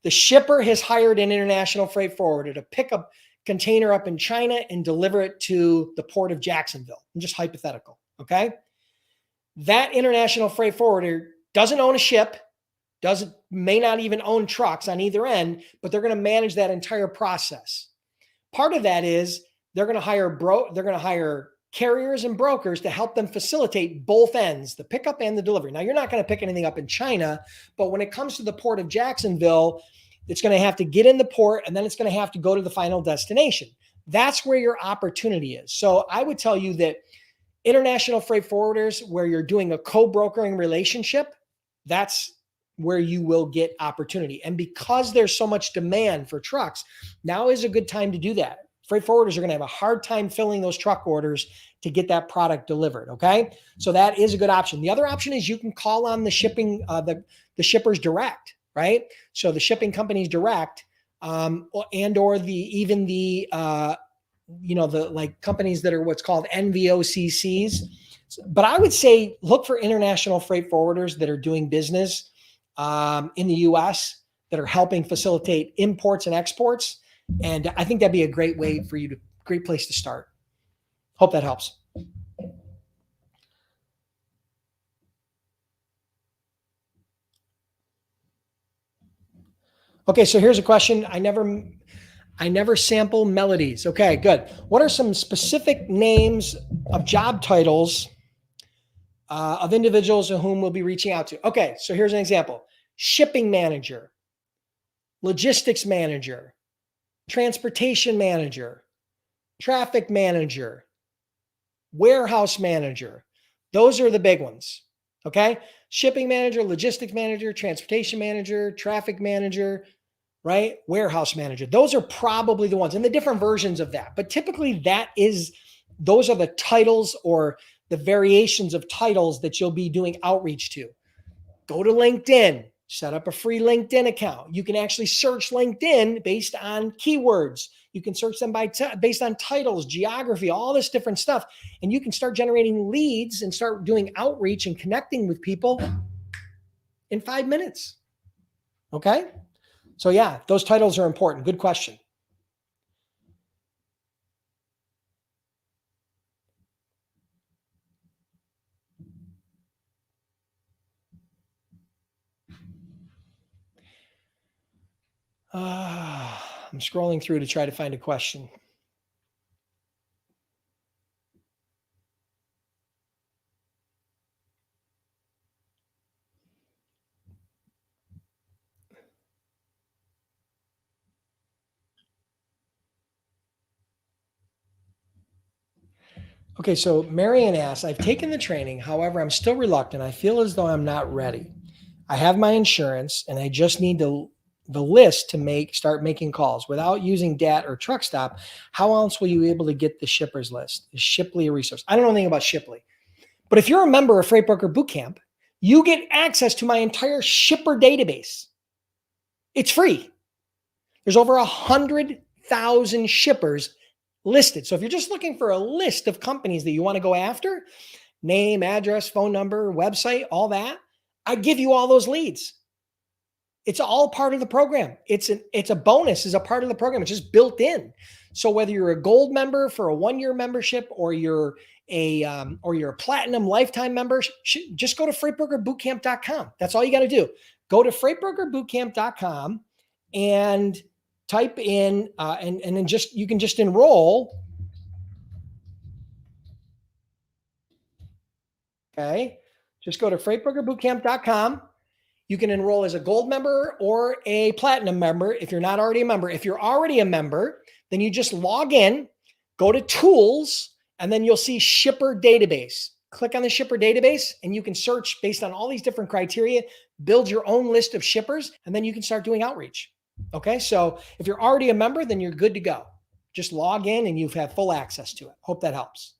the shipper has hired an international freight forwarder to pick a container up in China and deliver it to the port of Jacksonville. I'm just hypothetical, okay? That international freight forwarder doesn't own a ship, may not even own trucks on either end, but they're going to manage that entire process. Part of that is they're going to hire carriers and brokers to help them facilitate both ends, the pickup and the delivery. Now, you're not going to pick anything up in China, but when it comes to the port of Jacksonville, it's going to have to get in the port, and then it's going to have to go to the final destination. That's where your opportunity is. So I would tell you that international freight forwarders, where you're doing a co-brokering relationship, that's where you will get opportunity. And because there's so much demand for trucks, now is a good time to do that. Freight forwarders are going to have a hard time filling those truck orders to get that product delivered. Okay. So that is a good option. The other option is you can call on the shipping, the shippers direct, right? So the shipping companies direct, and or the companies that are what's called NVOCCs. But I would say look for international freight forwarders that are doing business in the US that are helping facilitate imports and exports. And I think that'd be a great place to start. Hope that helps. Okay, so here's a question. I never sample melodies. Okay, good. What are some specific names of job titles of individuals whom we'll be reaching out to. Okay, so here's an example: shipping manager, logistics manager, transportation manager, traffic manager, warehouse manager. Those are the big ones. Okay. Shipping manager, logistics manager, transportation manager, traffic manager, right? Warehouse manager. Those are probably the ones, and the different versions of that. But typically those are the titles or the variations of titles that you'll be doing outreach to. Go to LinkedIn, set up a free LinkedIn account. You can actually search LinkedIn based on keywords. You can search them based on titles, geography, all this different stuff. And you can start generating leads and start doing outreach and connecting with people in 5 minutes. Okay? So yeah, those titles are important. Good question. I'm scrolling through to try to find a question. Okay, so Marianne asks, I've taken the training. However, I'm still reluctant. I feel as though I'm not ready. I have my insurance and I just need the list to start making calls without using DAT or truck stop. How else will you be able to get the shippers list? Is Shipley a resource? I don't know anything about Shipley, but if you're a member of Freight Broker Bootcamp, you get access to my entire shipper database. It's free. There's over 100,000 shippers listed. So if you're just looking for a list of companies that you want to go after, name, address, phone number, website, all that, I give you all those leads. It's all part of the program. It's a bonus, is a part of the program. It's just built in. So whether you're a gold member for a 1-year membership or you're a platinum lifetime member, just go to freightbrokerbootcamp.com. That's all you got to do. Go to freightbrokerbootcamp.com and type in and then you can just enroll. Okay. Just go to freightbrokerbootcamp.com. You can enroll as a gold member or a platinum member if you're not already a member. If you're already a member, then you just log in, go to tools, and then you'll see shipper database. Click on the shipper database and you can search based on all these different criteria, build your own list of shippers, and then you can start doing outreach. Okay. So if you're already a member, then you're good to go. Just log in and you have full access to it. Hope that helps.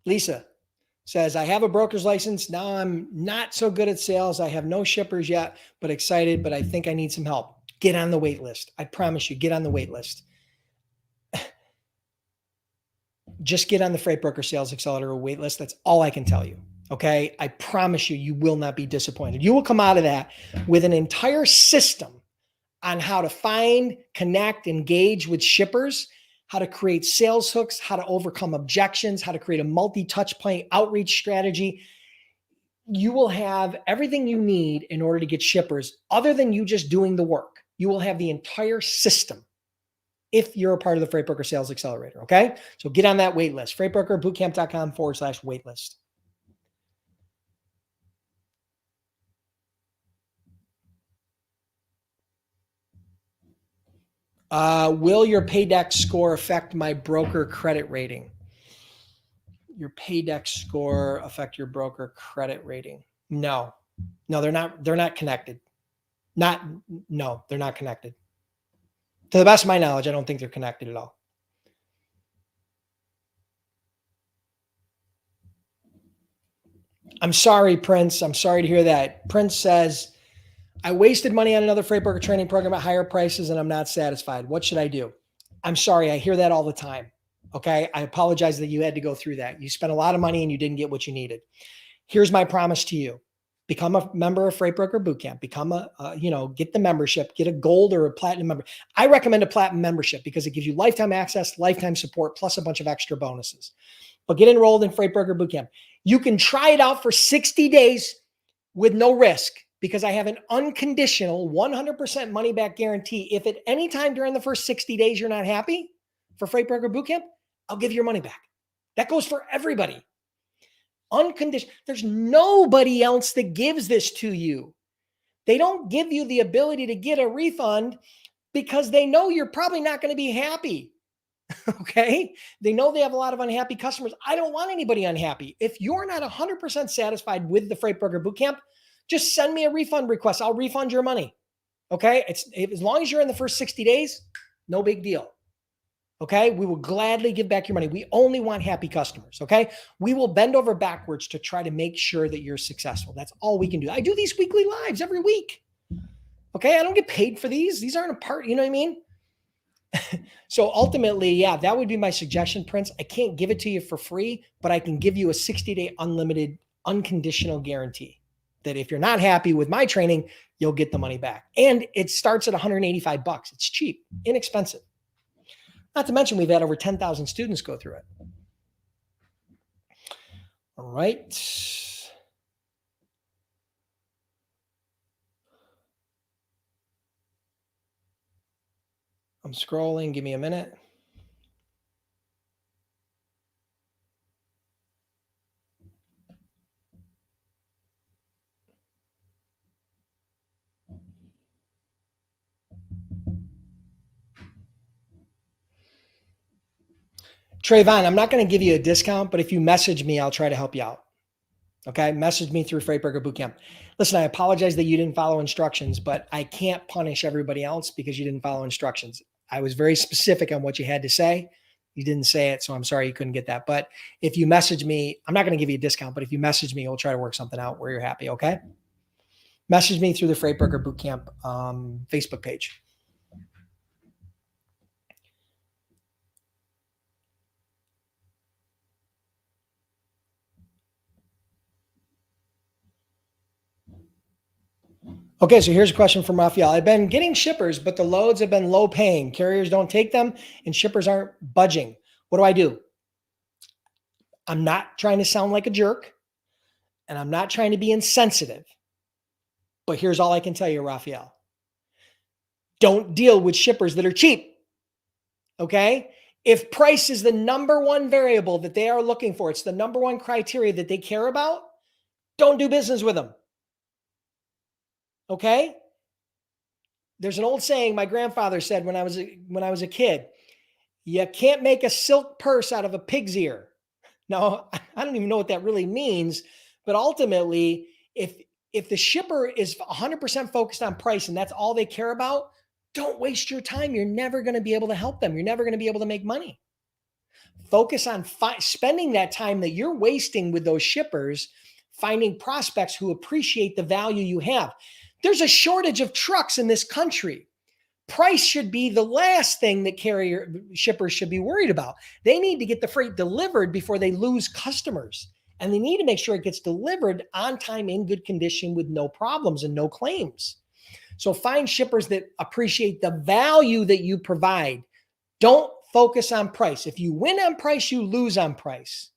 Lisa says, I have a broker's license. Now I'm not so good at sales. I have no shippers yet, but excited, but I think I need some help. Get on the wait list. I promise you, get on the wait list. Just get on the Freight Broker Sales Accelerator wait list. That's all I can tell you. Okay. I promise you, you will not be disappointed. You will come out of that with an entire system on how to find, connect, engage with shippers, how to create sales hooks, how to overcome objections, how to create a multi-touch point outreach strategy. You will have everything you need in order to get shippers other than you just doing the work. You will have the entire system if you're a part of the Freight Broker Sales Accelerator. Okay. So get on that wait list, freightbrokerbootcamp.com/waitlist. Will your paydex score affect my broker credit rating? Your paydex score affect your broker credit rating? No, they're not connected. No, they're not connected. To the best of my knowledge, I don't think they're connected at all. I'm sorry, Prince. I'm sorry to hear that. Prince says, I wasted money on another freight broker training program at higher prices and I'm not satisfied. What should I do? I'm sorry. I hear that all the time. Okay. I apologize that you had to go through that. You spent a lot of money and you didn't get what you needed. Here's my promise to you. Become a member of Freight Broker Bootcamp. Become get the membership, get a gold or a platinum member. I recommend a platinum membership because it gives you lifetime access, lifetime support, plus a bunch of extra bonuses. But get enrolled in Freight Broker Bootcamp. You can try it out for 60 days with no risk. because I have an unconditional 100% money back guarantee. If at any time during the first 60 days you're not happy for Freight Broker Bootcamp, I'll give you your money back. That goes for everybody. Unconditional. There's nobody else that gives this to you. They don't give you the ability to get a refund because they know you're probably not going to be happy. Okay. They know they have a lot of unhappy customers. I don't want anybody unhappy. If you're not 100% satisfied with the Freight Broker Bootcamp, just send me a refund request. I'll refund your money. Okay. As long as you're in the first 60 days, no big deal. Okay. We will gladly give back your money. We only want happy customers. Okay. We will bend over backwards to try to make sure that you're successful. That's all we can do. I do these weekly lives every week. Okay. I don't get paid for these. These aren't a part, you know what I mean? So ultimately, yeah, that would be my suggestion, Prince. I can't give it to you for free, but I can give you a 60-day unlimited, unconditional guarantee that if you're not happy with my training, you'll get the money back. And it starts at $185. It's cheap, inexpensive. Not to mention we've had over 10,000 students go through it. All right. I'm scrolling. Give me a minute. Trayvon, I'm not going to give you a discount, but if you message me, I'll try to help you out. Okay. Message me through Freight Broker Bootcamp. Listen, I apologize that you didn't follow instructions, but I can't punish everybody else because you didn't follow instructions. I was very specific on what you had to say. You didn't say it, so I'm sorry you couldn't get that. But if you message me, I'm not going to give you a discount, but if you message me, we'll try to work something out where you're happy. Okay. Message me through the Freight Broker Bootcamp Facebook page. Okay, so here's a question from Raphael. I've been getting shippers, but the loads have been low paying. Carriers don't take them and shippers aren't budging. What do I do? I'm not trying to sound like a jerk and I'm not trying to be insensitive, but here's all I can tell you, Raphael. Don't deal with shippers that are cheap. Okay? If price is the number one variable that they are looking for, it's the number one criteria that they care about, don't do business with them. Okay? There's an old saying my grandfather said when I was a kid, you can't make a silk purse out of a pig's ear. Now, I don't even know what that really means, but ultimately, if the shipper is 100% focused on price and that's all they care about, don't waste your time. You're never going to be able to help them. You're never going to be able to make money. Focus on spending that time that you're wasting with those shippers, finding prospects who appreciate the value you have. There's a shortage of trucks in this country. Price should be the last thing that shippers should be worried about. They need to get the freight delivered before they lose customers. And they need to make sure it gets delivered on time in good condition with no problems and no claims. So find shippers that appreciate the value that you provide. Don't focus on price. If you win on price, you lose on price.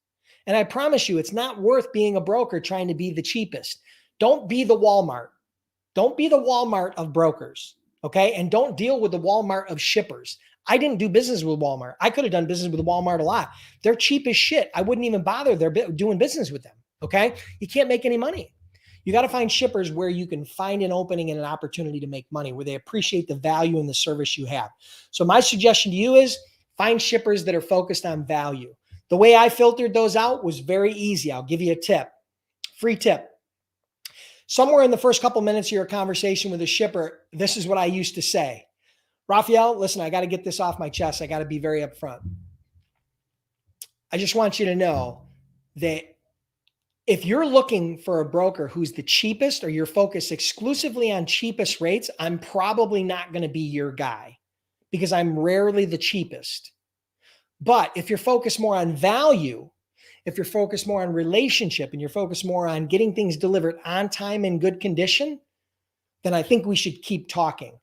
And I promise you, it's not worth being a broker trying to be the cheapest. Don't be the Walmart. Don't be the Walmart of brokers. Okay. And don't deal with the Walmart of shippers. I didn't do business with Walmart. I could have done business with Walmart a lot. They're cheap as shit. I wouldn't even bother doing business with them. Okay. You can't make any money. You got to find shippers where you can find an opening and an opportunity to make money, where they appreciate the value and the service you have. So my suggestion to you is find shippers that are focused on value. The way I filtered those out was very easy. I'll give you a tip, free tip. Somewhere in the first couple minutes of your conversation with a shipper, this is what I used to say. Raphael, listen, I got to get this off my chest. I got to be very upfront. I just want you to know that if you're looking for a broker who's the cheapest, or you're focused exclusively on cheapest rates, I'm probably not going to be your guy because I'm rarely the cheapest. But if you're focused more on value, if you're focused more on relationship, and you're focused more on getting things delivered on time in good condition, then I think we should keep talking.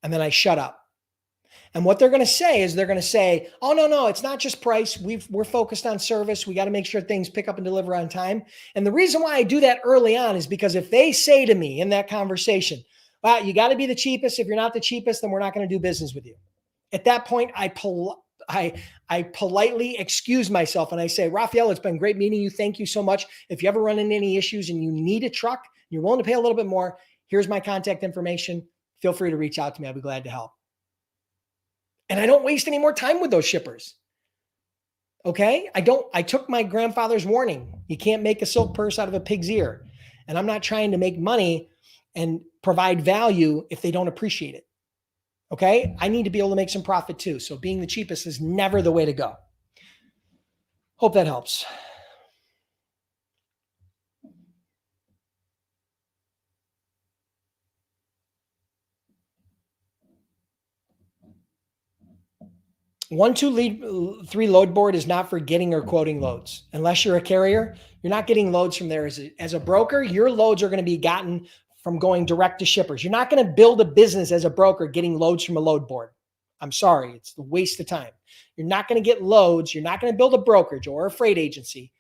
And then I shut up. And what they're going to say is they're going to say, oh, no, it's not just price. We're focused on service. We got to make sure things pick up and deliver on time. And the reason why I do that early on is because if they say to me in that conversation, well, you got to be the cheapest. If you're not the cheapest, then we're not going to do business with you. At that point, I politely excuse myself and I say, Raphael, it's been great meeting you. Thank you so much. If you ever run into any issues and you need a truck, you're willing to pay a little bit more, here's my contact information. Feel free to reach out to me. I'll be glad to help. And I don't waste any more time with those shippers. Okay? I took my grandfather's warning. You can't make a silk purse out of a pig's ear. And I'm not trying to make money and provide value if they don't appreciate it. Okay? I need to be able to make some profit too. So being the cheapest is never the way to go. Hope that helps. One, two, three load board is not for getting or quoting loads. Unless you're a carrier, you're not getting loads from there. As a broker, your loads are going to be gotten from going direct to shippers. You're not going to build a business as a broker getting loads from a load board. I'm sorry, it's a waste of time. You're not going to get loads. You're not going to build a brokerage or a freight agency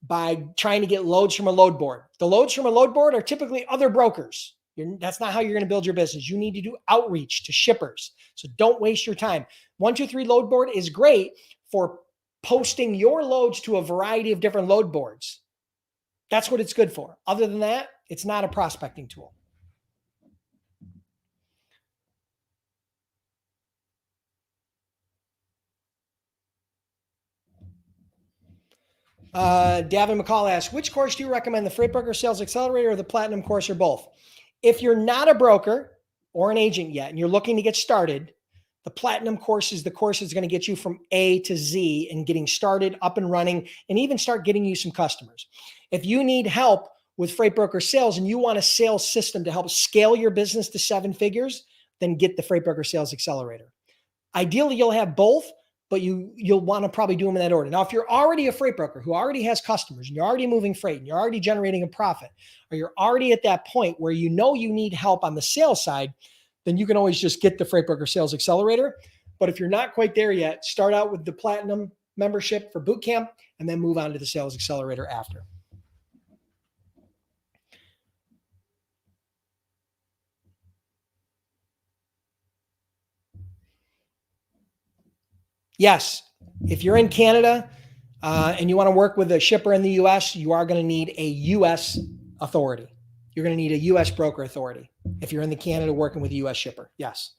by trying to get loads from a load board. The loads from a load board are typically other brokers. That's not how you're going to build your business. You need to do outreach to shippers. So don't waste your time. 123 load board is great for posting your loads to a variety of different load boards. That's what it's good for. Other than that, it's not a prospecting tool. Davin McCall asks, which course do you recommend, the Freight Broker Sales Accelerator or the Platinum course, or both? If you're not a broker or an agent yet and you're looking to get started, the Platinum course is the course that's going to get you from A to Z and getting started, up and running, and even start getting you some customers. If you need help with freight broker sales and you want a sales system to help scale your business to 7 figures, then get the Freight Broker Sales Accelerator. Ideally, you'll have both, but you'll want to probably do them in that order. Now, if you're already a freight broker who already has customers and you're already moving freight and you're already generating a profit, or you're already at that point where you know you need help on the sales side, then you can always just get the Freight Broker Sales Accelerator. But if you're not quite there yet, start out with the Platinum membership for boot camp and then move on to the Sales Accelerator after. Yes, if you're in Canada and you want to work with a shipper in the US, you are going to need a US authority. You're going to need a US broker authority if you're in the Canada working with a US shipper. Yes.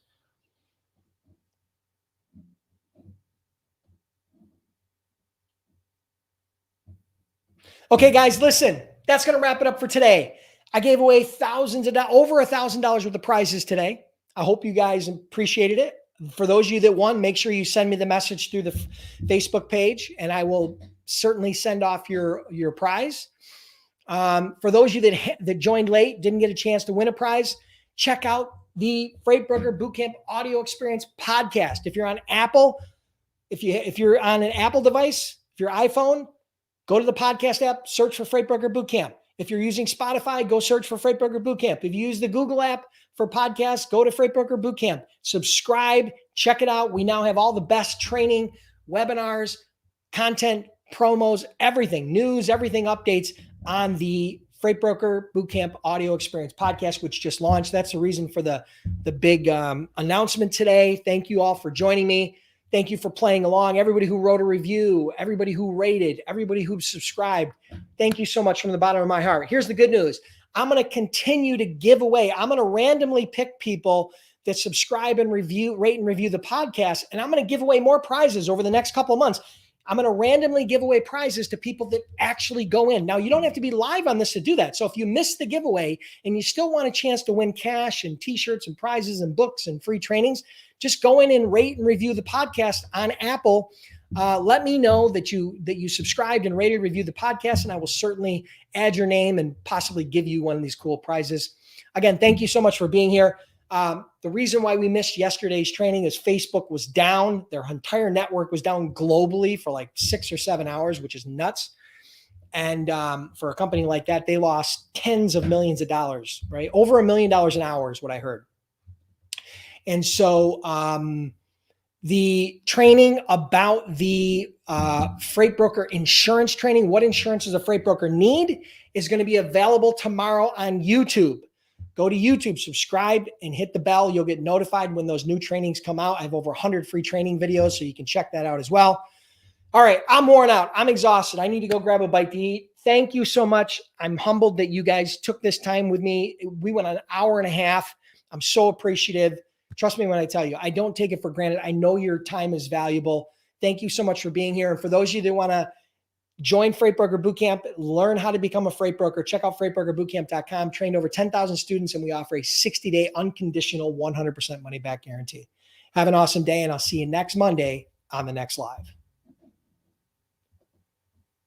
Okay, guys, listen, that's going to wrap it up for today. I gave away over $1,000 worth of prizes today. I hope you guys appreciated it. For those of you that won, make sure you send me the message through the Facebook page, and I will certainly send off your prize. For those of you that joined late, didn't get a chance to win a prize, check out the Freight Broker Bootcamp Audio Experience podcast. If you're on Apple, if you're on an Apple device, if you're iPhone, go to the podcast app, search for Freight Broker Bootcamp. If you're using Spotify, go search for Freight Broker Bootcamp. If you use the Google app for podcasts, go to Freight Broker Bootcamp. Subscribe, check it out. We now have all the best training, webinars, content, promos, everything, news, everything, updates on the Freight Broker Bootcamp Audio Experience podcast, which just launched. That's the reason for the big announcement today. Thank you all for joining me. Thank you for playing along. Everybody who wrote a review, everybody who rated, everybody who subscribed. Thank you so much from the bottom of my heart. Here's the good news. I'm going to continue to give away. I'm going to randomly pick people that subscribe and rate and review the podcast. And I'm going to give away more prizes over the next couple of months. I'm going to randomly give away prizes to people that actually go in. Now, you don't have to be live on this to do that. So if you missed the giveaway and you still want a chance to win cash and t-shirts and prizes and books and free trainings, just go in and rate and review the podcast on Apple. Let me know that you subscribed and rated and reviewed the podcast, and I will certainly add your name and possibly give you one of these cool prizes. Again, thank you so much for being here. The reason why we missed yesterday's training is Facebook was down. Their entire network was down globally for like 6 or 7 hours, which is nuts. And for a company like that, they lost tens of millions of dollars, right? Over $1 million an hour is what I heard. And so The training about the freight broker insurance training, what insurance does a freight broker need, is going to be available tomorrow on YouTube. Go to YouTube, subscribe, and hit the bell. You'll get notified when those new trainings come out. I have over 100 free training videos, so you can check that out as well. All right, I'm worn out. I'm exhausted. I need to go grab a bite to eat. Thank you so much. I'm humbled that you guys took this time with me. We went an hour and a half. I'm so appreciative. Trust me when I tell you, I don't take it for granted. I know your time is valuable. Thank you so much for being here. And for those of you that want to join Freight Broker Bootcamp, learn how to become a freight broker, check out freightbrokerbootcamp.com. Trained over 10,000 students, and we offer a 60-day unconditional 100% money back guarantee. Have an awesome day, and I'll see you next Monday on the next live.